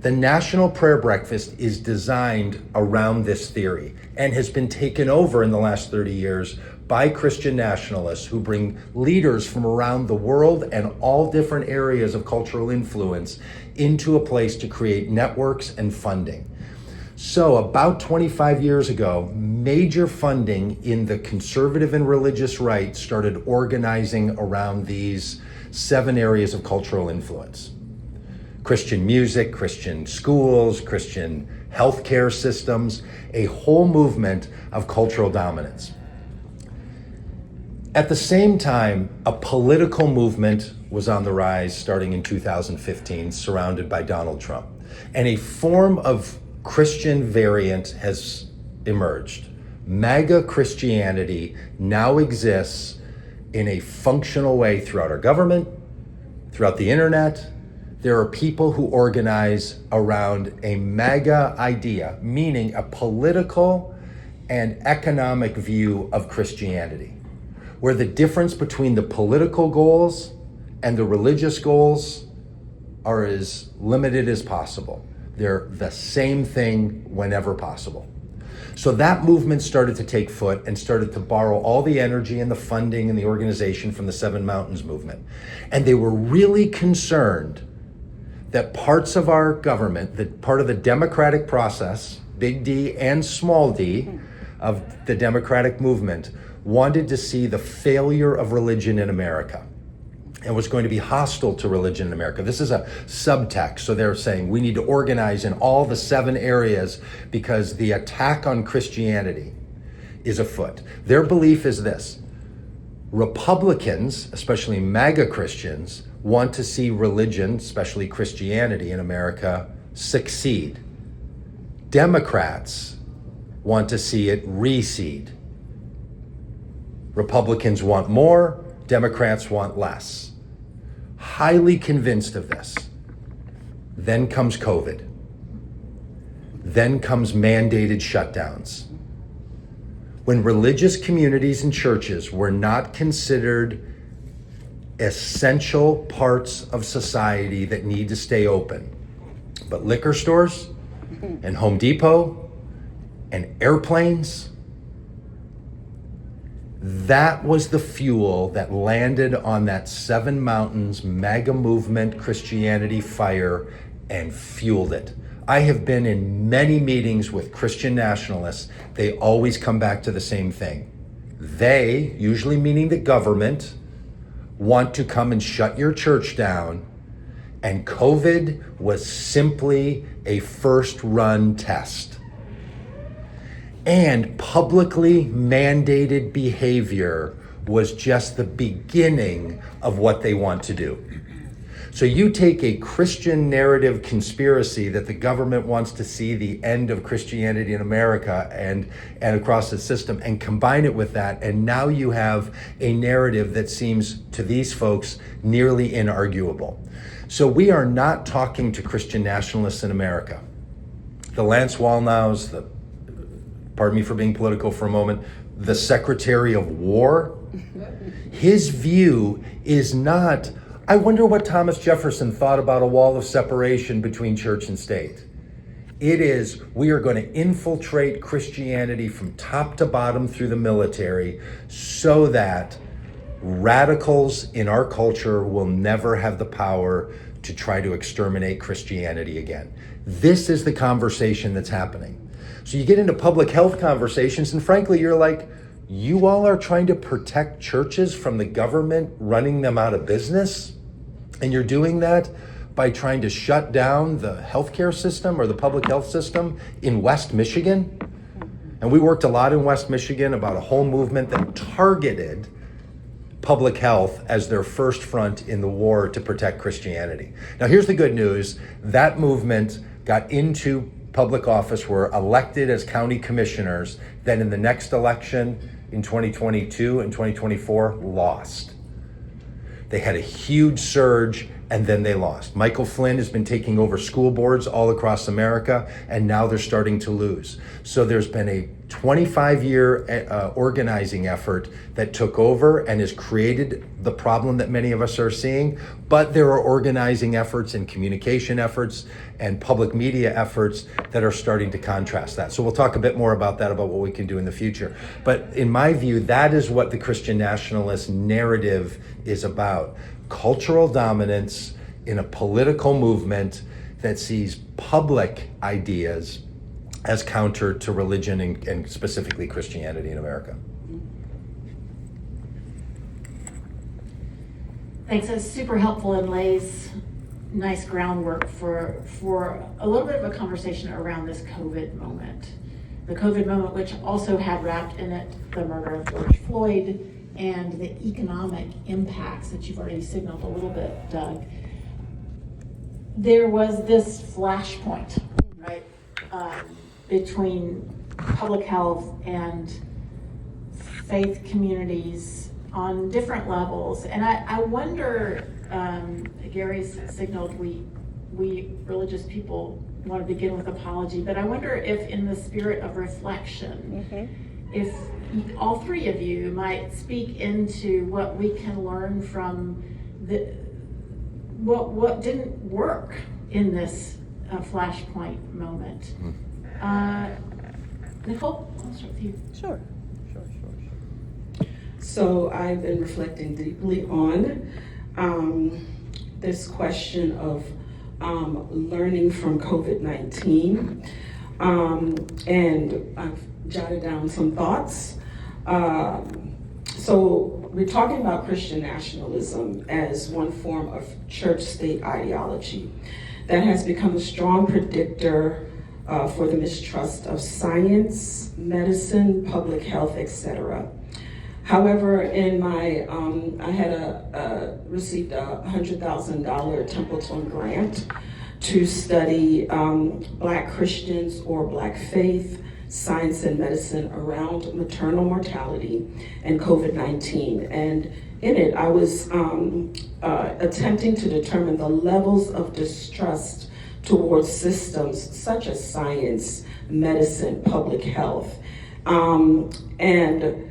The National Prayer Breakfast is designed around this theory and has been taken over in the last 30 years by Christian nationalists who bring leaders from around the world and all different areas of cultural influence into a place to create networks and funding. So about 25 years ago, major funding in the conservative and religious right started organizing around these 7 areas of cultural influence. Christian music, Christian schools, Christian healthcare systems, a whole movement of cultural dominance. At the same time, a political movement was on the rise starting in 2015, surrounded by Donald Trump. And a form of Christian variant has emerged. MAGA Christianity now exists in a functional way throughout our government, throughout the internet. There are people who organize around a MAGA idea, meaning a political and economic view of Christianity, where the difference between the political goals and the religious goals are as limited as possible. They're the same thing whenever possible. So that movement started to take foot and started to borrow all the energy and the funding and the organization from the Seven Mountains movement. And they were really concerned that parts of our government, that part of the democratic process, big D and small d, of the democratic movement, wanted to see the failure of religion in America and was going to be hostile to religion in America. This is a subtext. So they're saying we need to organize in all the 7 areas because the attack on Christianity is afoot. Their belief is this: Republicans, especially MAGA Christians, want to see religion, especially Christianity in America, succeed. Democrats want to see it recede. Republicans want more, Democrats want less. Highly convinced of this. Then comes COVID. Then comes mandated shutdowns. When religious communities and churches were not considered essential parts of society that need to stay open, but liquor stores and Home Depot and airplanes, that was the fuel that landed on that Seven Mountains MAGA movement Christianity fire and fueled it. I have been in many meetings with Christian nationalists. They always come back to the same thing. They, usually meaning the government, want to come and shut your church down, and COVID was simply a first run test. And publicly mandated behavior was just the beginning of what they want to do. So you take a Christian narrative conspiracy that the government wants to see the end of Christianity in America and across the system, and combine it with that, and now you have a narrative that seems to these folks nearly inarguable. So we are not talking to Christian nationalists in America. The Lance Wallnows, pardon me for being political for a moment, the Secretary of War, his view is not, I wonder what Thomas Jefferson thought about a wall of separation between church and state. It is, we are going to infiltrate Christianity from top to bottom through the military so that radicals in our culture will never have the power to try to exterminate Christianity again. This is the conversation that's happening. So you get into public health conversations, and frankly, you're like, you all are trying to protect churches from the government running them out of business? And you're doing that by trying to shut down the healthcare system or the public health system in West Michigan? And we worked a lot in West Michigan about a whole movement that targeted public health as their first front in the war to protect Christianity. Now here's the good news. That movement got into public office, were elected as county commissioners, then in the next election in 2022 and 2024 lost. They had a huge surge and then they lost. Michael Flynn has been taking over school boards all across America, and now they're starting to lose. So there's been a 25-year organizing effort that took over and has created the problem that many of us are seeing. But there are organizing efforts and communication efforts and public media efforts that are starting to contrast that. So we'll talk a bit more about that, about what we can do in the future. But in my view, that is what the Christian nationalist narrative is about. Cultural dominance in a political movement that sees public ideas as counter to religion and specifically Christianity in America. Thanks, that's super helpful and lays nice groundwork for a little bit of a conversation around this COVID moment. The COVID moment, which also had wrapped in it the murder of George Floyd and the economic impacts that you've already signaled a little bit, Doug, there was this flashpoint, right, between public health and faith communities on different levels. And I wonder, Gary's signaled we religious people want to begin with apology, but I wonder if in the spirit of reflection, if all three of you might speak into what we can learn from what didn't work in this flashpoint moment. Nichole, I'll start with you. Sure. So I've been reflecting deeply on this question of learning from COVID-19, and I've jotted down some thoughts. So we're talking about Christian nationalism as one form of church-state ideology that has become a strong predictor for the mistrust of science, medicine, public health, etc. However, in my, I had received a $100,000 Templeton grant to study Black Christians or Black faith, science and medicine around maternal mortality and COVID-19. And in it, I was attempting to determine the levels of distrust towards systems such as science, medicine, public health, and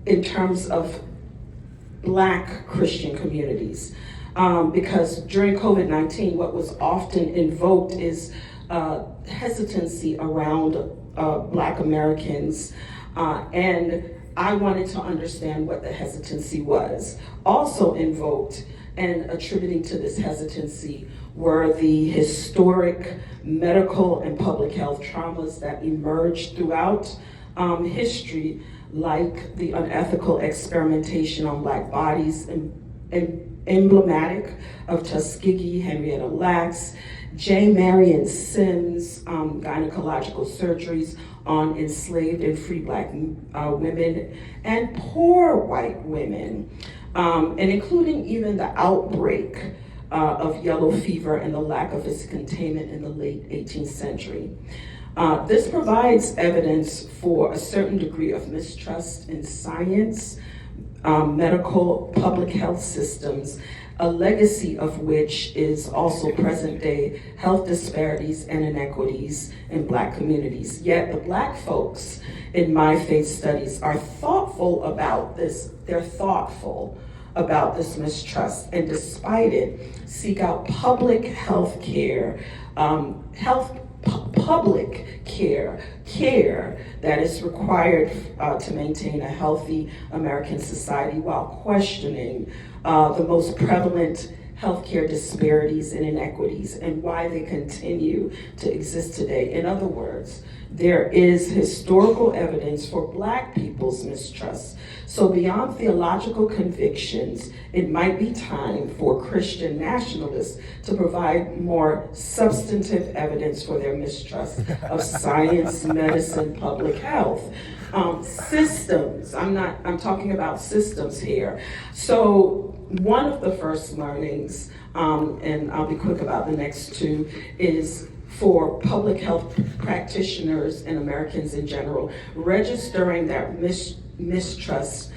in terms of Black Christian communities. Because during COVID-19, what was often invoked is hesitancy around Black Americans, and I wanted to understand what the hesitancy was. Also invoked and attributing to this hesitancy were the historic medical and public health traumas that emerged throughout history, like the unethical experimentation on Black bodies, emblematic of Tuskegee, Henrietta Lacks, J. Marion Sims, gynecological surgeries on enslaved and free Black women and poor white women, and including even the outbreak of yellow fever and the lack of its containment in the late 18th century. This provides evidence for a certain degree of mistrust in science, medical, public health systems, a legacy of which is also present-day health disparities and inequities in Black communities. Yet the Black folks in my faith studies are thoughtful about this. They're thoughtful about this mistrust, and despite it, seek out public health care, public care that is required to maintain a healthy American society while questioning the most prevalent healthcare disparities and inequities and why they continue to exist today. In other words, there is historical evidence for Black people's mistrust. So beyond theological convictions, it might be time for Christian nationalists to provide more substantive evidence for their mistrust of science, medicine, public health. Systems, I'm talking about systems here. So one of the first learnings, and I'll be quick about the next two, is for public health practitioners and Americans in general, registering that mistrust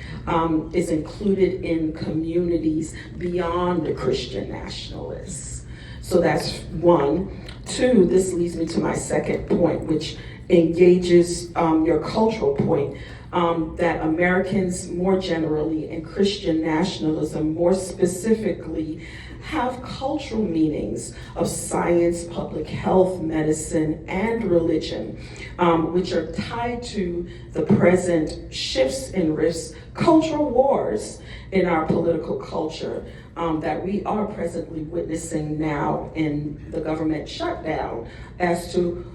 is included in communities beyond the Christian nationalists. So that's one. Two, this leads me to my second point, which engages your cultural point, that Americans more generally and Christian nationalism more specifically have cultural meanings of science, public health, medicine, and religion, which are tied to the present shifts and rifts, cultural wars in our political culture that we are presently witnessing now in the government shutdown as to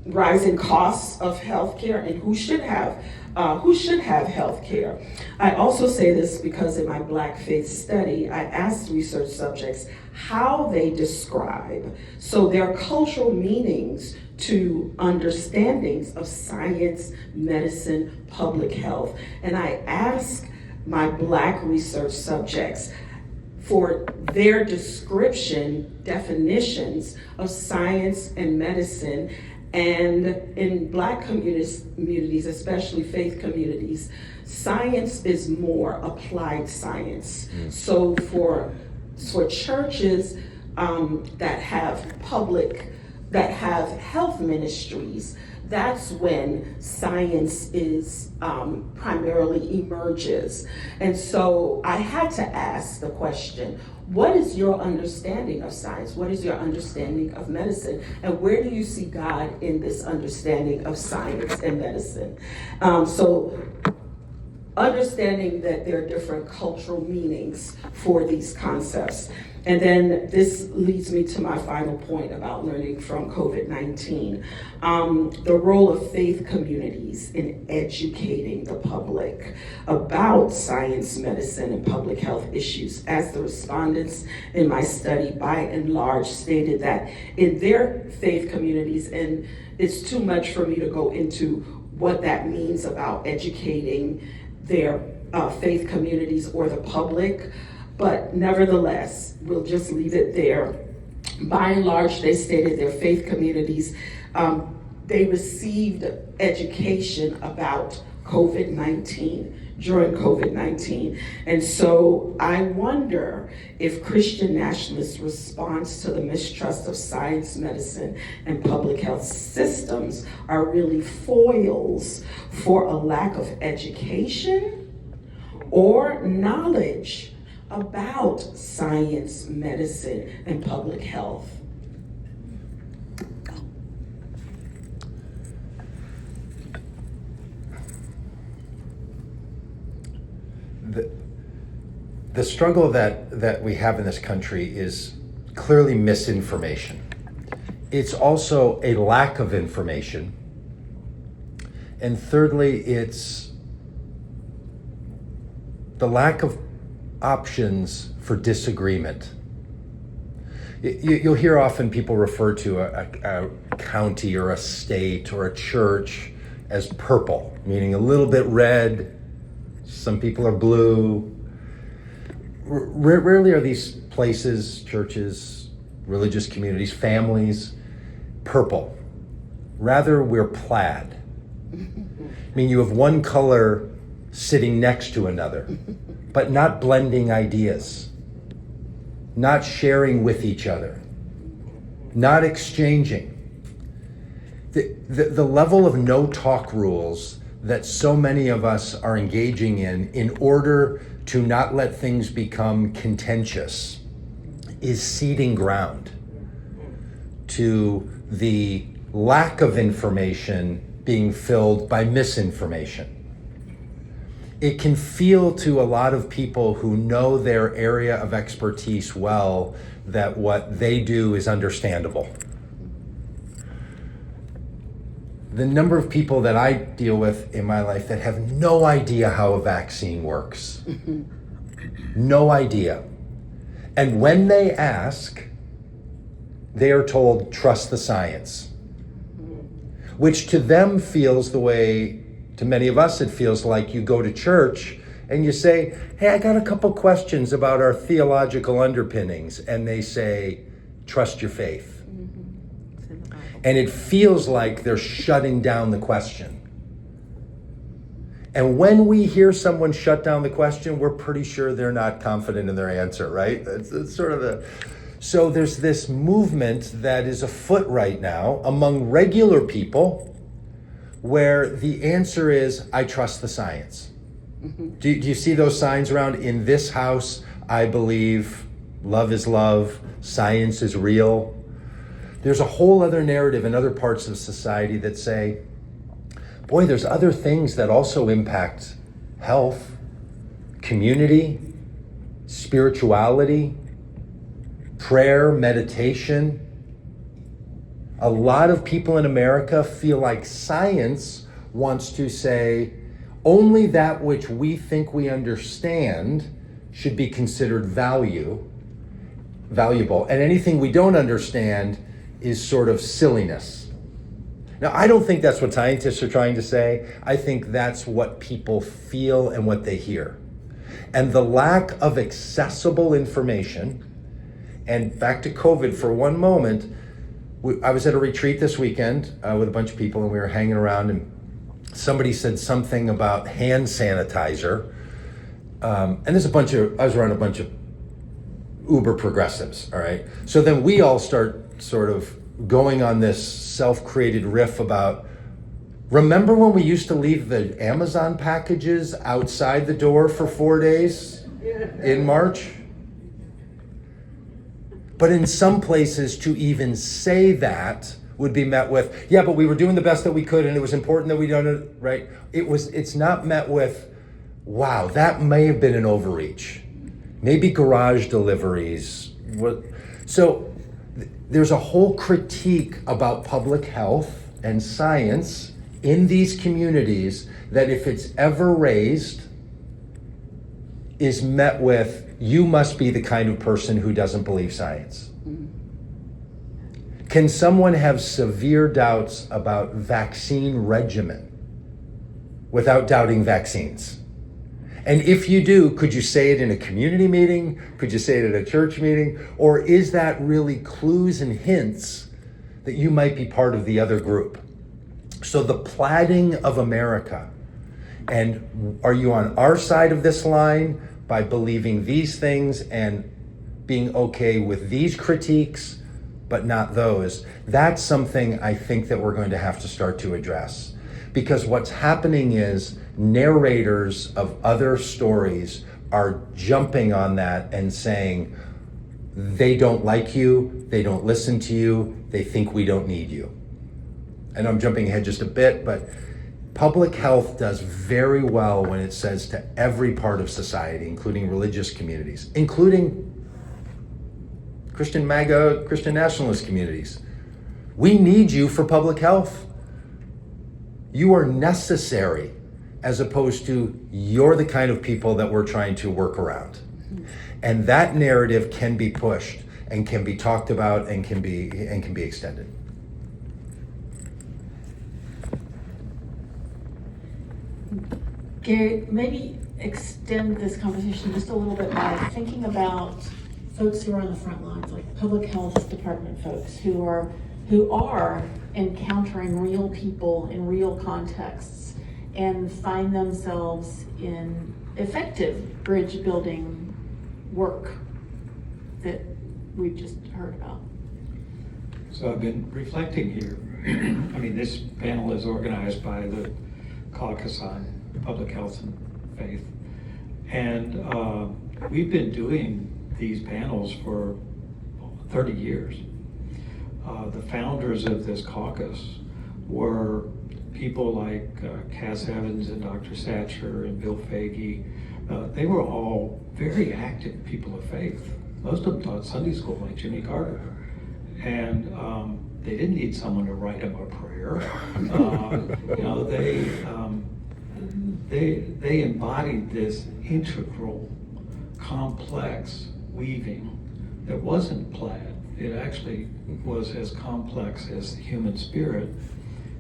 rising costs of healthcare and who should have healthcare. I also say this because in my Black faith study, I asked research subjects how they describe, so their cultural meanings to understandings of science, medicine, public health. And I ask my Black research subjects for their definitions of science and medicine. And in Black communities, especially faith communities, science is more applied science. So for churches that have health ministries, that's when science is primarily emerges. And so I had to ask the question, what is your understanding of science? What is your understanding of medicine? And where do you see God in this understanding of science and medicine? So understanding that there are different cultural meanings for these concepts. And then this leads me to my final point about learning from COVID-19. The role of faith communities in educating the public about science, medicine, and public health issues. As the respondents in my study, by and large, stated that in their faith communities, and it's too much for me to go into what that means about educating their faith communities or the public, but nevertheless, we'll just leave it there. By and large, they stated their faith communities, they received education about COVID-19, during COVID-19. And so I wonder if Christian nationalists' response to the mistrust of science, medicine, and public health systems are really foils for a lack of education or knowledge about science, medicine, and public health. The struggle that we have in this country is clearly misinformation. It's also a lack of information. And thirdly, it's the lack of options for disagreement. You'll hear often people refer to a county or a state or a church as purple, meaning a little bit red. Some people are blue. Rarely are these places, churches, religious communities, families, purple. Rather, we're plaid. I mean, you have one color sitting next to another, but not blending ideas, not sharing with each other, not exchanging. The level of no-talk rules that so many of us are engaging in order to not let things become contentious is ceding ground to the lack of information being filled by misinformation. It can feel to a lot of people who know their area of expertise well that what they do is understandable. The number of people that I deal with in my life that have no idea how a vaccine works. No idea. And when they ask, they are told, trust the science. Which to them feels the way, to many of us, it feels like you go to church and you say, hey, I got a couple questions about our theological underpinnings. And they say, trust your faith. And it feels like they're shutting down the question. And when we hear someone shut down the question, we're pretty sure they're not confident in their answer, right? It's sort of so there's this movement that is afoot right now among regular people where the answer is, I trust the science. Mm-hmm. Do you see those signs around? In this house, I believe love is love, science is real. There's a whole other narrative in other parts of society that say, boy, there's other things that also impact health, community, spirituality, prayer, meditation. A lot of people in America feel like science wants to say only that which we think we understand should be considered valuable, and anything we don't understand is sort of silliness. Now, I don't think that's what scientists are trying to say. I think that's what people feel and what they hear. And the lack of accessible information, and back to COVID for one moment, I was at a retreat this weekend with a bunch of people, and we were hanging around, and somebody said something about hand sanitizer. And there's I was around a bunch of uber progressives, all right? So then we all start sort of going on this self-created riff about, remember when we used to leave the Amazon packages outside the door for 4 days in March? But in some places, to even say that would be met with, yeah, but we were doing the best that we could, and it was important that we done it, right? It's not met with, wow, that may have been an overreach. Maybe garage deliveries. So there's a whole critique about public health and science in these communities that, if it's ever raised, is met with, you must be the kind of person who doesn't believe science. Can someone have severe doubts about vaccine regimen without doubting vaccines? And if you do, could you say it in a community meeting? Could you say it at a church meeting? Or is that really clues and hints that you might be part of the other group? So the plaiding of America, and are you on our side of this line by believing these things and being okay with these critiques, but not those? That's something I think that we're going to have to start to address. Because what's happening is narrators of other stories are jumping on that and saying, they don't like you, they don't listen to you, they think we don't need you. And I'm jumping ahead just a bit, but public health does very well when it says to every part of society, including religious communities, including Christian MAGA, Christian nationalist communities, we need you for public health. You are necessary, as opposed to you're the kind of people that we're trying to work around. And that narrative can be pushed and can be talked about and can be extended. Gary, maybe extend this conversation just a little bit by thinking about folks who are on the front lines, like public health department folks who are encountering real people in real contexts and find themselves in effective bridge building work that we've just heard about. So I've been reflecting here. I mean, this panel is organized by the Caucus on Public Health and Faith. And we've been doing these panels for 30 years. The founders of this caucus were people like Cass Evans and Dr. Satcher and Bill Fagey. They were all very active people of faith. Most of them taught Sunday school, like Jimmy Carter. And they didn't need someone to write them a prayer. They embodied this integral, complex weaving that wasn't plaid. It actually was as complex as the human spirit.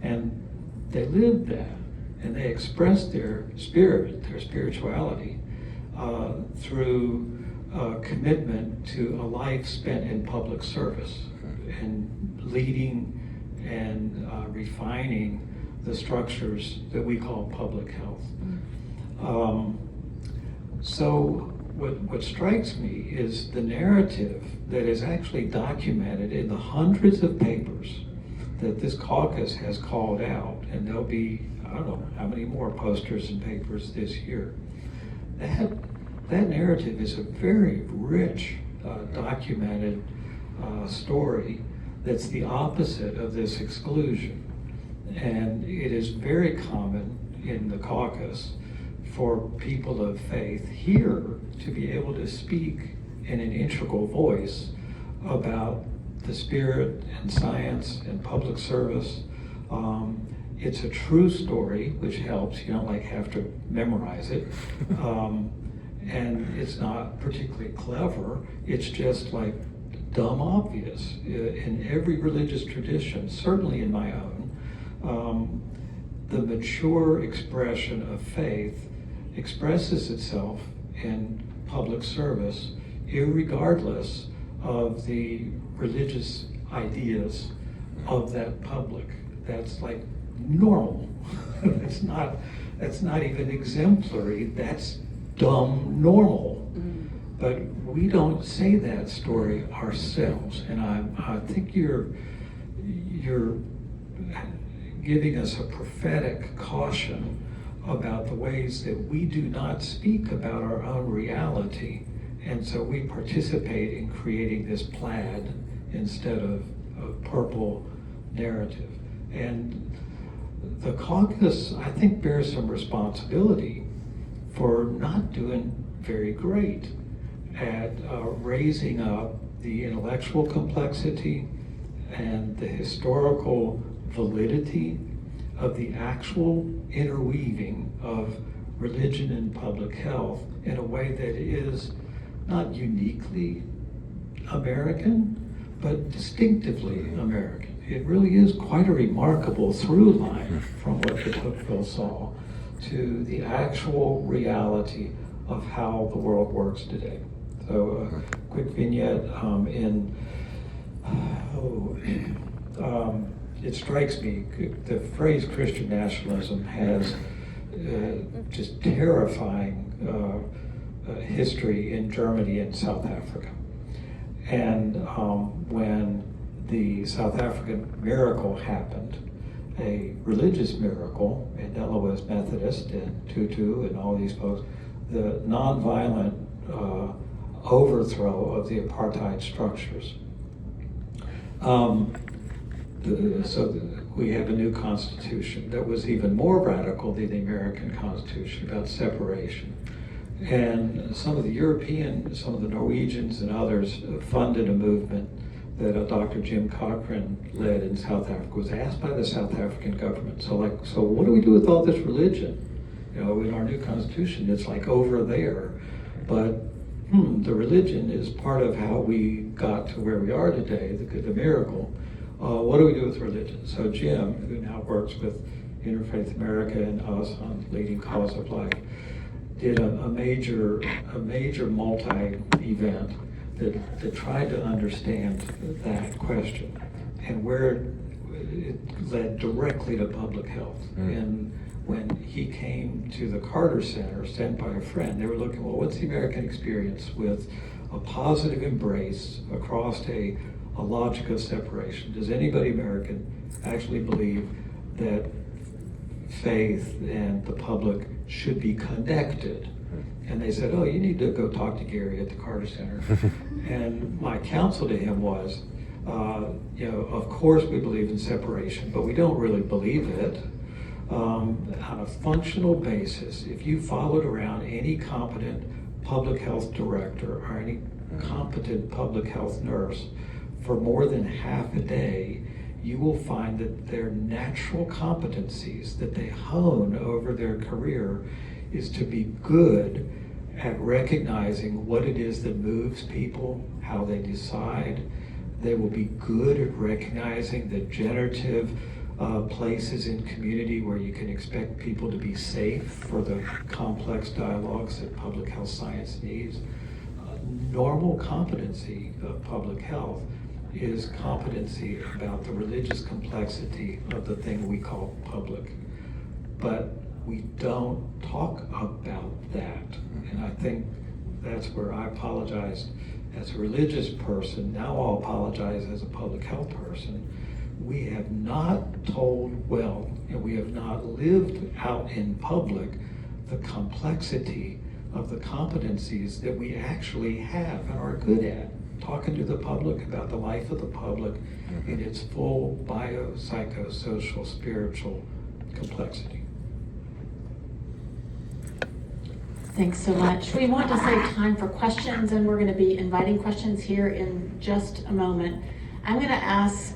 And they lived that, and they expressed their spirit, their spirituality, through commitment to a life spent in public service and leading and refining the structures that we call public health. So what strikes me is the narrative that is actually documented in the hundreds of papers that this caucus has called out, and there'll be, I don't know how many more posters and papers this year. That narrative is a very rich, documented story that's the opposite of this exclusion. And it is very common in the caucus for people of faith here to be able to speak in an integral voice about the spirit and science and public service. It's a true story, which helps. You don't have to memorize it. And it's not particularly clever. It's just dumb obvious in every religious tradition, certainly in my own. The mature expression of faith expresses itself in public service, irregardless of the religious ideas of that public. That's like normal. That's not even exemplary. That's dumb normal. But we don't say that story ourselves, and I think you're giving us a prophetic caution about the ways that we do not speak about our own reality, and so we participate in creating this plaid instead of a purple narrative. And the caucus, I think, bears some responsibility for not doing very great at raising up the intellectual complexity and the historical validity of the actual interweaving of religion and public health in a way that is not uniquely American, but distinctively American. It really is quite a remarkable through line from what de Tocqueville saw to the actual reality of how the world works today. So a quick vignette it strikes me, the phrase Christian nationalism has just terrifying history in Germany and South Africa. And when the South African miracle happened, a religious miracle, Mandela was Methodist and Tutu and all these folks, the nonviolent overthrow of the apartheid structures. We have a new constitution that was even more radical than the American Constitution about separation. And some of the Norwegians and others funded a movement that Dr. Jim Cochran led in South Africa, was asked by the South African government. So what do we do with all this religion? You know, in our new constitution, it's like over there. But the religion is part of how we got to where we are today, the miracle. What do we do with religion? So Jim, who now works with Interfaith America and us on Leading Cause of Life, did a major multi-event that tried to understand that question and where it led directly to public health. And when he came to the Carter Center, sent by a friend, they were looking, well, what's the American experience with a positive embrace across a logic of separation? Does anybody American actually believe that faith and the public should be connected? And they said, oh, you need to go talk to Gary at the Carter Center. And my counsel to him was, of course we believe in separation, but we don't really believe it. On a functional basis, if you followed around any competent public health director or any competent public health nurse for more than half a day, you will find that their natural competencies that they hone over their career is to be good at recognizing what it is that moves people, how they decide. They will be good at recognizing the generative places in community where you can expect people to be safe for the complex dialogues that public health science needs. Normal competency of public health is competency about the religious complexity of the thing we call public. But we don't talk about that. And I think that's where I apologize as a religious person. Now I'll apologize as a public health person. We have not told well, and we have not lived out in public the complexity of the competencies that we actually have and are good at. Talking to the public about the life of the public in its full bio-psychosocial, spiritual complexity. Thanks so much. We want to save time for questions, and we're going to be inviting questions here in just a moment. I'm going to ask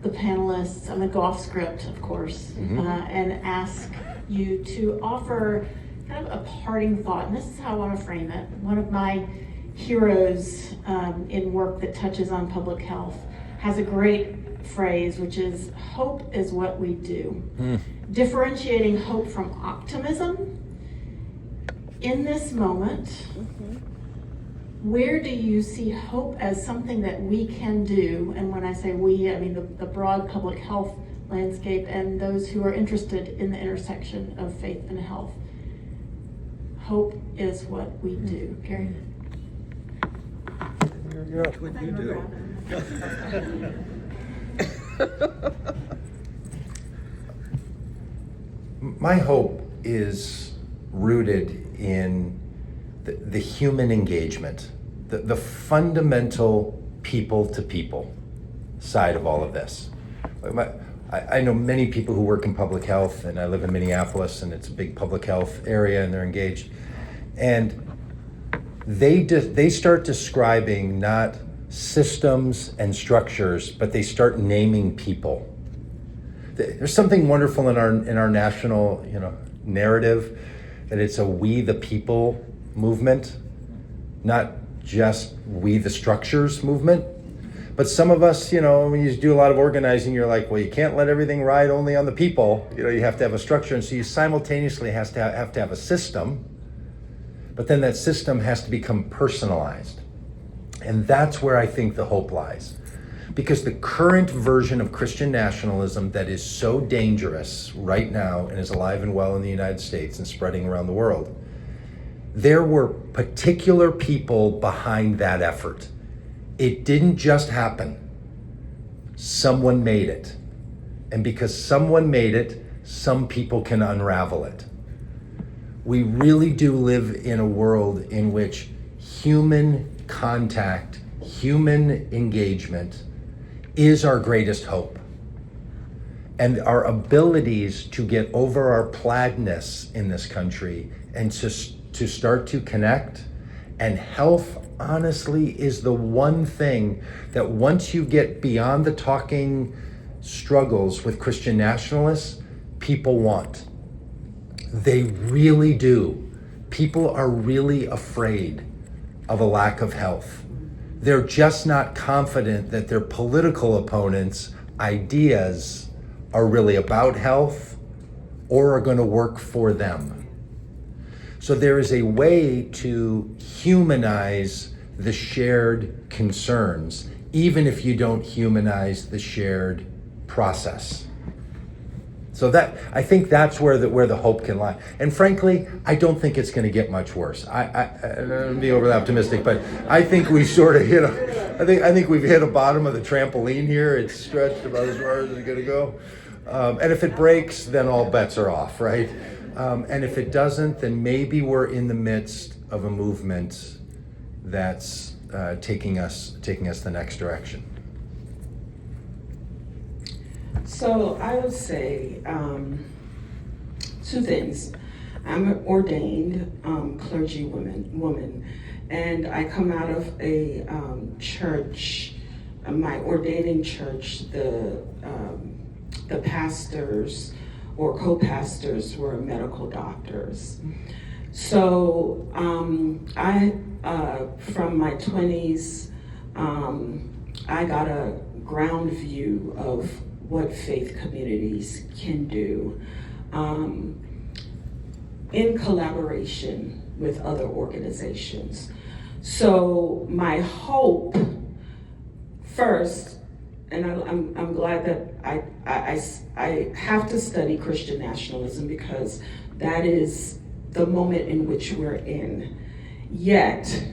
the panelists, I'm going to go off script, of course, and ask you to offer kind of a parting thought. And this is how I want to frame it. One of my heroes in work that touches on public health has a great phrase, which is, hope is what we do. Differentiating hope from optimism in this moment, where do you see hope as something that we can do? And when I say we, I mean the broad public health landscape and those who are interested in the intersection of faith and health. Hope is what we do. Carrie? That's what you do. My hope is rooted in the human engagement, the fundamental people-to-people side of all of this. I know many people who work in public health, and I live in Minneapolis, and it's a big public health area, and they're engaged. And they start describing not systems and structures, but they start naming people. There's something wonderful in our national, narrative, that it's a we the people movement, not just we the structures movement. But some of us, when you do a lot of organizing, you're like, well, you can't let everything ride only on the people. You have to have a structure, and so you simultaneously have to have a system. But then that system has to become personalized. And that's where I think the hope lies. Because the current version of Christian nationalism that is so dangerous right now and is alive and well in the United States and spreading around the world, there were particular people behind that effort. It didn't just happen. Someone made it. And because someone made it, some people can unravel it. We really do live in a world in which human contact, human engagement is our greatest hope. And our abilities to get over our plaidness in this country and to start to connect. And health, honestly, is the one thing that once you get beyond the talking struggles with Christian nationalists, people want. They really do. People are really afraid of a lack of health. They're just not confident that their political opponents' ideas are really about health or are going to work for them. So there is a way to humanize the shared concerns, even if you don't humanize the shared process. So I think that's where the hope can lie. And frankly, I don't think it's going to get much worse. I don't be overly optimistic, but I think we sort of hit I think we've hit a bottom of the trampoline here. It's stretched about as far as it's going to go. And if it breaks, then all bets are off, right? And if it doesn't, then maybe we're in the midst of a movement that's taking us the next direction. So I would say two things. I'm an ordained clergy woman, and I come out of a church. My ordaining church, the pastors or co-pastors were medical doctors. So I, from my 20s, I got a ground view of what faith communities can do in collaboration with other organizations. So my hope first, and I'm glad that I have to study Christian nationalism because that is the moment in which we're in. Yet,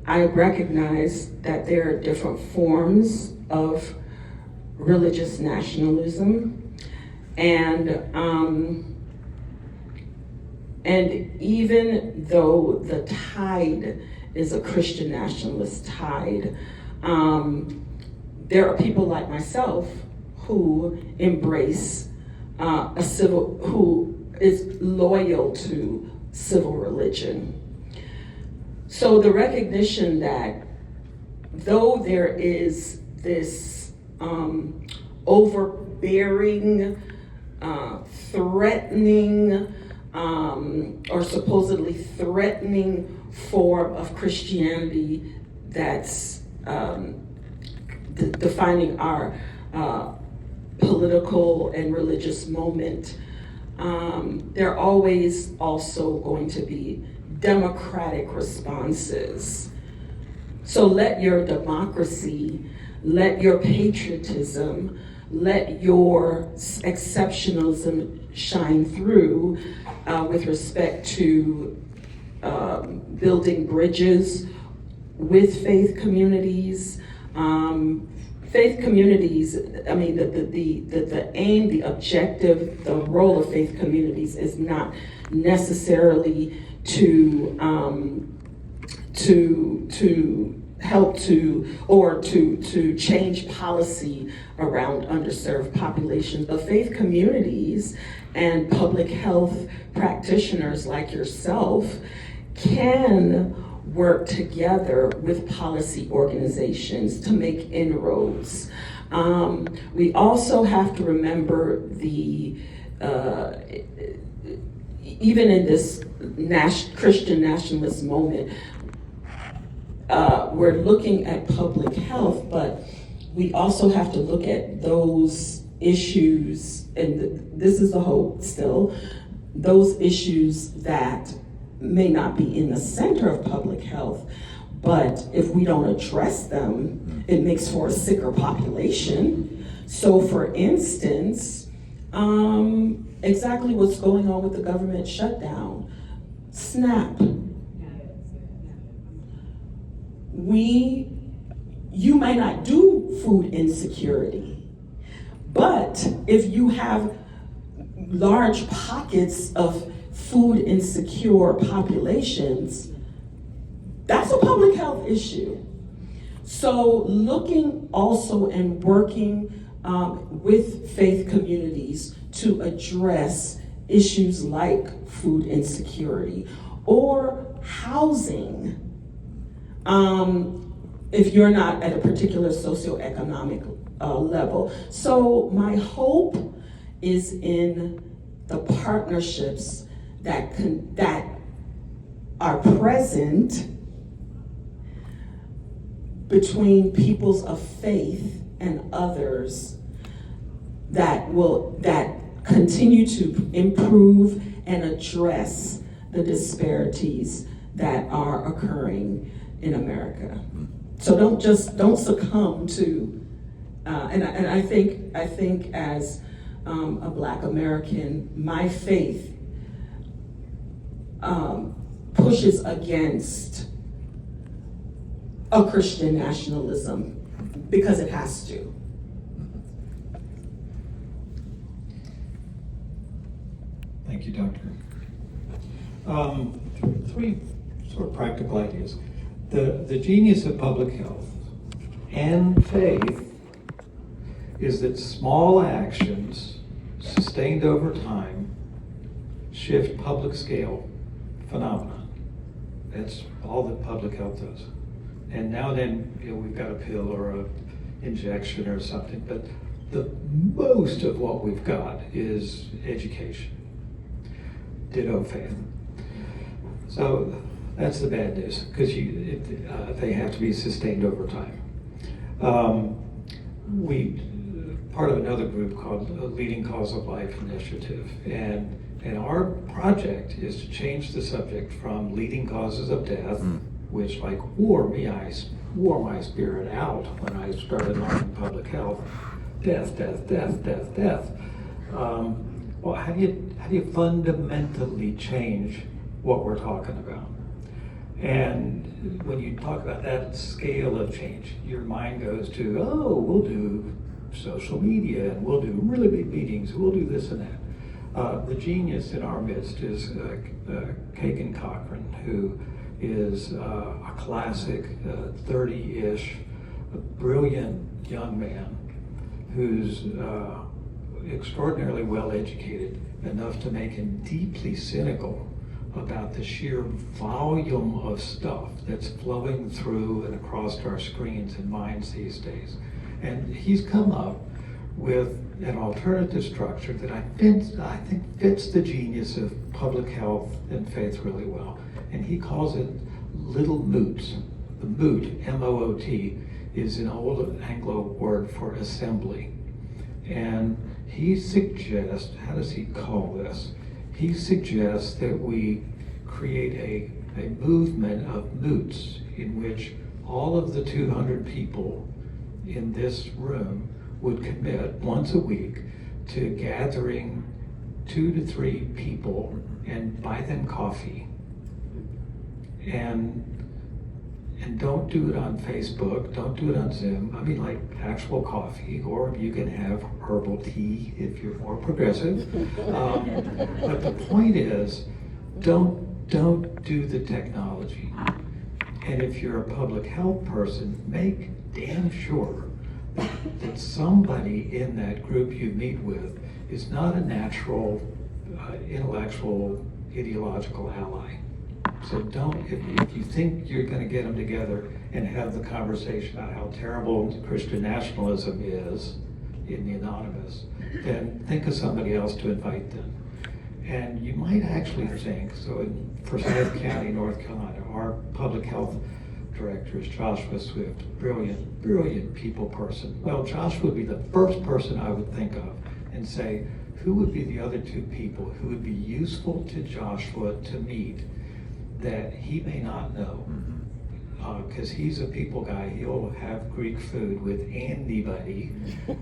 I recognize that there are different forms of religious nationalism, and even though the tide is a Christian nationalist tide, there are people like myself who embrace who is loyal to civil religion. So the recognition that though there is this overbearing, threatening, or supposedly threatening form of Christianity that's defining our political and religious moment, there are always also going to be democratic responses. So let your democracy, let your patriotism, let your exceptionalism shine through with respect to building bridges with faith communities. Faith communities, I mean, the aim, the objective, the role of faith communities is not necessarily to help to change policy around underserved populations. But faith communities and public health practitioners like yourself can work together with policy organizations to make inroads. We also have to remember even in this Christian nationalist moment, we're looking at public health, but we also have to look at those issues, and this is the hope still, those issues that may not be in the center of public health, but if we don't address them, it makes for a sicker population. So for instance, exactly what's going on with the government shutdown, SNAP. You might not do food insecurity, but if you have large pockets of food insecure populations, that's a public health issue. So looking also and working with faith communities to address issues like food insecurity or housing, if you're not at a particular socioeconomic level. So my hope is in the partnerships that are present between peoples of faith and others that continue to improve and address the disparities that are occurring in America. So don't succumb to, and I think as a Black American, my faith pushes against a Christian nationalism because it has to. Thank you, Doctor. Three sort of practical ideas. The genius of public health and faith is that small actions sustained over time shift public scale phenomena. That's all that public health does. And now and then, we've got a pill or a injection or something, but the most of what we've got is education. Ditto faith. So that's the bad news, because they have to be sustained over time. Part of another group called Leading Cause of Life Initiative, and our project is to change the subject from leading causes of death, which wore my spirit out when I started learning public health. Death. Well, how do you fundamentally change what we're talking about? And when you talk about that scale of change, your mind goes to, we'll do social media, and we'll do really big meetings, we'll do this and that. The genius in our midst is Kagan Cochran, who is a classic 30-ish, brilliant young man who's extraordinarily well educated, enough to make him deeply cynical about the sheer volume of stuff that's flowing through and across our screens and minds these days. And he's come up with an alternative structure that I think fits the genius of public health and faith really well. And he calls it little moots. The moot, M-O-O-T, is an old Anglo word for assembly. And he suggests, how does he call this? He suggests that we create a movement of moots in which all of the 200 people in this room would commit once a week to gathering 2 to 3 people and buy them coffee. And don't do it on Facebook, don't do it on Zoom. I mean, like actual coffee, or you can have herbal tea if you're more progressive. But the point is, don't do the technology. And if you're a public health person, make damn sure that somebody in that group you meet with is not a natural, intellectual, ideological ally. So if you think you're going to get them together and have the conversation about how terrible Christian nationalism is in the anonymous, then think of somebody else to invite them. And you might actually think, so in Forsyth County, North Carolina, our public health director is Joshua Swift, brilliant people person. Well, Josh would be the first person I would think of and say, who would be the other 2 people who would be useful to Joshua to meet that he may not know? Because he's a people guy, he'll have Greek food with anybody.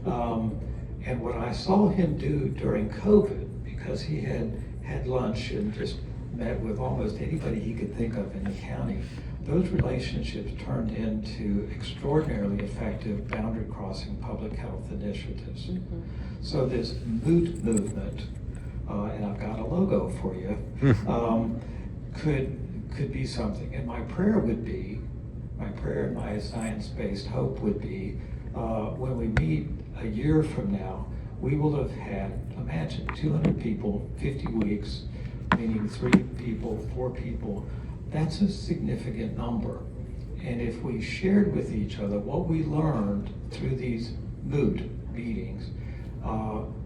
And what I saw him do during COVID, because he had lunch and just met with almost anybody he could think of in the county, those relationships turned into extraordinarily effective boundary crossing public health initiatives. So this moot movement, and I've got a logo for you, could be something. And my prayer and my science-based hope would be, when we meet a year from now, we will have had, imagine, 200 people, 50 weeks, meaning 3 people, 4 people. That's a significant number. And if we shared with each other what we learned through these moot meetings,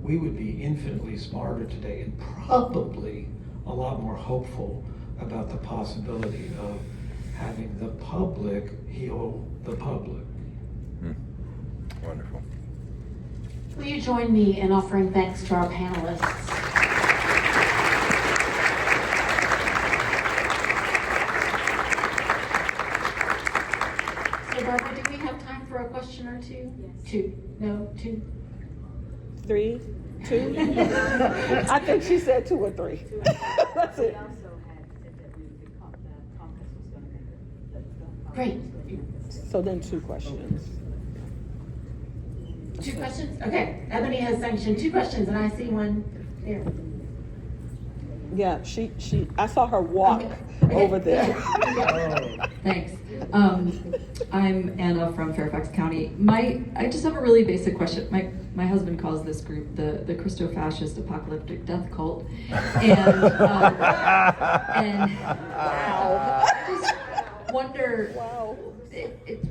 we would be infinitely smarter today and probably a lot more hopeful about the possibility of having the public heal the public. Wonderful. Will you join me in offering thanks to our panelists? So Barbara, do we have time for a question or two? Yes. 2? No, 2? 3, 2? I think she said 2 or 3. That's it. Great. So then 2 questions. 2 questions? Okay. Ebony has sanctioned 2 questions, and I see one there. Yeah, I saw her walk over there. Thanks. I'm Anna from Fairfax County. I just have a really basic question. My husband calls this group the Christo-fascist apocalyptic death cult, and I just wonder,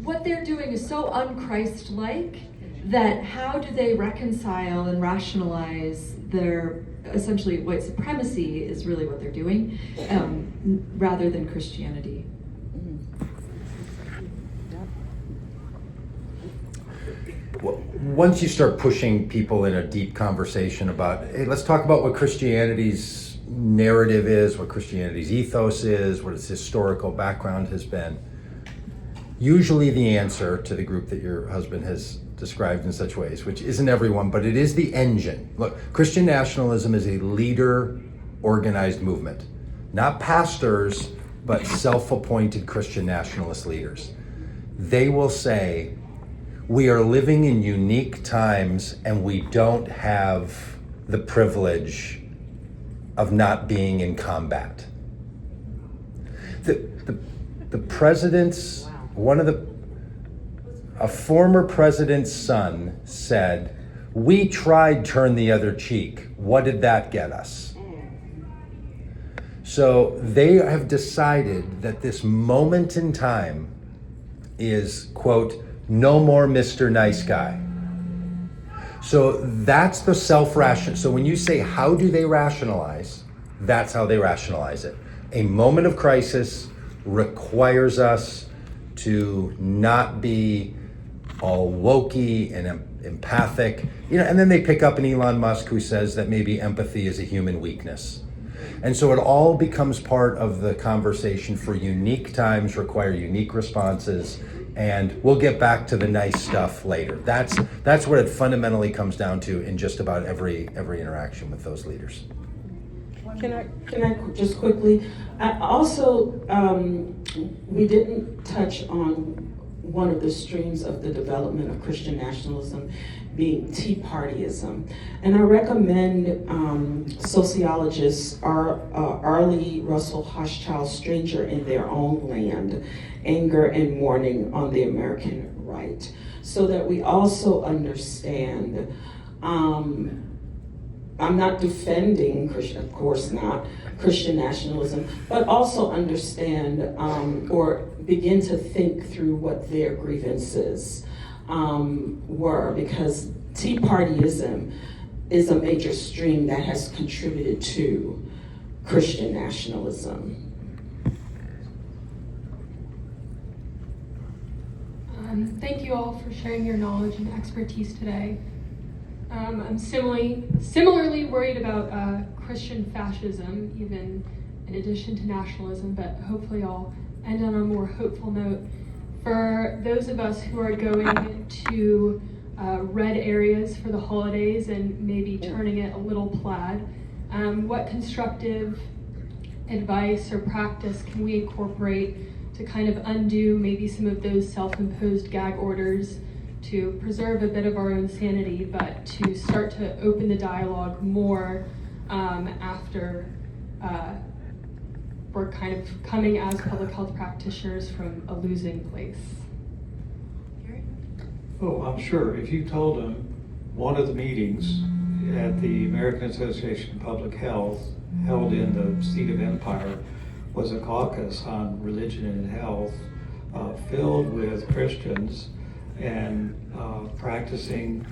what they're doing is so un-Christ-like that how do they reconcile and rationalize their essentially white supremacy is really what they're doing, rather than Christianity. Well, once you start pushing people in a deep conversation about, hey, let's talk about what Christianity's narrative is, what Christianity's ethos is, what its historical background has been, usually the answer to the group that your husband has described in such ways, which isn't everyone, but it is the engine. Look, Christian nationalism is a leader organized movement, not pastors, but self-appointed Christian nationalist leaders. They will say, we are living in unique times and we don't have the privilege of not being in combat. The president's, a former president's son said, we tried turn the other cheek. What did that get us? So they have decided that this moment in time is, quote, no more Mr. Nice Guy. So that's the self-ration. So when you say, how do they rationalize? That's how they rationalize it. A moment of crisis requires us to not be all wokey empathic, and then they pick up an Elon Musk who says that maybe empathy is a human weakness. And so it all becomes part of the conversation for unique times, require unique responses, and we'll get back to the nice stuff later. That's what it fundamentally comes down to in just about every interaction with those leaders. Can I just quickly, I also, we didn't touch on one of the streams of the development of Christian nationalism being Tea Partyism. And I recommend sociologists Arlie Russell Hochschild's Stranger in Their Own Land, Anger and Mourning on the American Right, so that we also understand, I'm not defending Christian, of course not, Christian nationalism, but also understand or begin to think through what their grievances were, because Tea Partyism is a major stream that has contributed to Christian nationalism. Thank you all for sharing your knowledge and expertise today. I'm similarly worried about Christian fascism, even in addition to nationalism, but hopefully I'll end on a more hopeful note. For those of us who are going to red areas for the holidays and maybe turning it a little plaid, what constructive advice or practice can we incorporate to kind of undo maybe some of those self-imposed gag orders, to preserve a bit of our own sanity, but to start to open the dialogue more after we're kind of coming as public health practitioners from a losing place? Oh, I'm sure. If you told them one of the meetings at the American Association of Public Health held in the seat of empire was a caucus on religion and health filled with Christians and practicing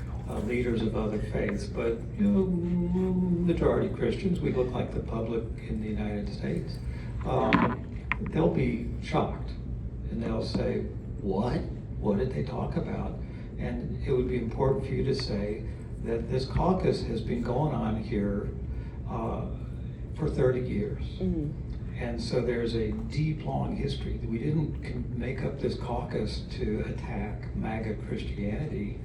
leaders of other faiths, but majority Christians. We look like the public in the United States. They'll be shocked and they'll say, "What? What did they talk about?" And it would be important for you to say that this caucus has been going on here for 30 years. Mm-hmm. And so there's a deep, long history. We didn't make up this caucus to attack MAGA Christianity.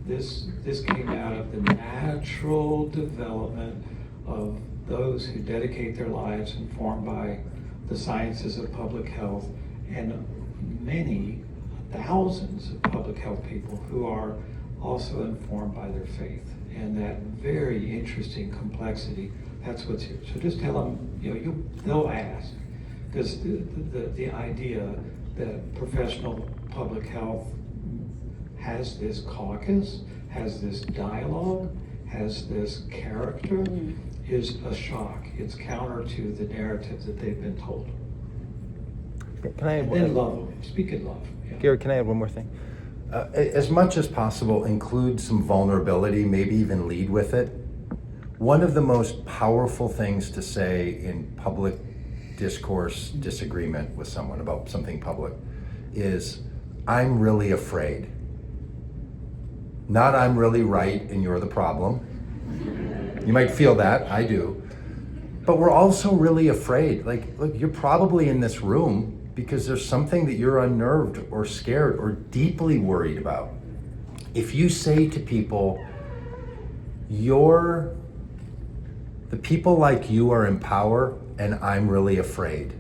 This came out of the natural development of those who dedicate their lives informed by the sciences of public health, and many thousands of public health people who are also informed by their faith. And that very interesting complexity, that's what's here. So just tell them, they'll ask, because the idea that professional public health has this caucus, has this dialogue, has this character, is a shock. It's counter to the narrative that they've been told. Can I add and then love them. Speak in love. Yeah. Gary, can I add one more thing? As much as possible, include some vulnerability, maybe even lead with it. One of the most powerful things to say in public discourse, disagreement with someone about something public, is, "I'm really afraid." Not, "I'm really right and you're the problem." You might feel that, I do. But we're also really afraid. Like, look, you're probably in this room because there's something that you're unnerved or scared or deeply worried about. If you say to people, the people like you are in power and I'm really afraid.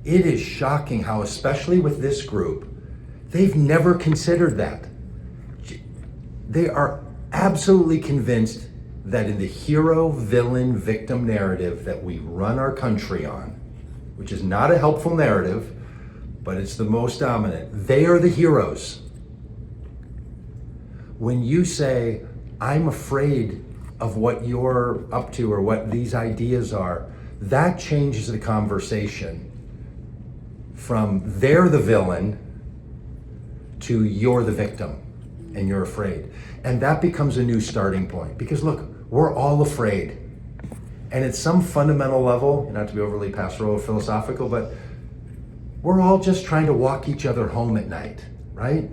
It is shocking how, especially with this group, they've never considered that. They are absolutely convinced that in the hero, villain, victim narrative that we run our country on, which is not a helpful narrative, but it's the most dominant, they are the heroes. When you say, "I'm afraid of what you're up to or what these ideas are," that changes the conversation from "they're the villain" to "you're the victim and you're afraid." And that becomes a new starting point, because look, we're all afraid. And at some fundamental level, not to be overly pastoral or philosophical, but we're all just trying to walk each other home at night, right?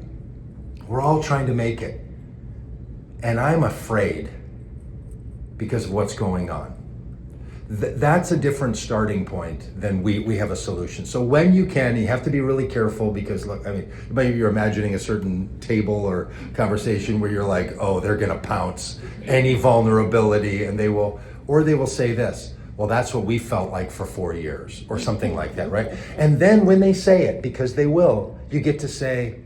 We're all trying to make it. And I'm afraid because of what's going on. That's a different starting point than we have a solution. So when you can, you have to be really careful because look, I mean, maybe you're imagining a certain table or conversation where you're like, oh, they're gonna pounce any vulnerability and they will say this, well, that's what we felt like for 4 years or something like that, right? And then when they say it, because they will, you get to say,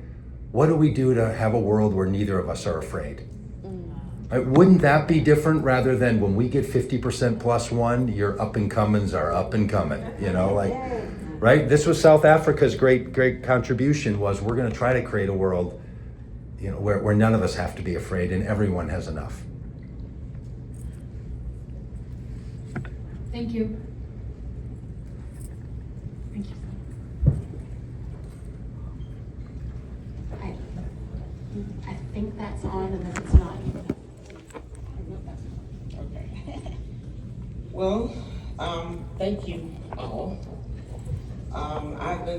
what do we do to have a world where neither of us are afraid? Right? Wouldn't that be different rather than when we get 50% plus one, your up and comings are up and coming, you know, like, right? This was South Africa's great contribution was we're going to try to create a world, you know, where none of us have to be afraid and everyone has enough. Thank you. Thank you. I think that's on, and if it's not, Okay. Well, thank you all. I've been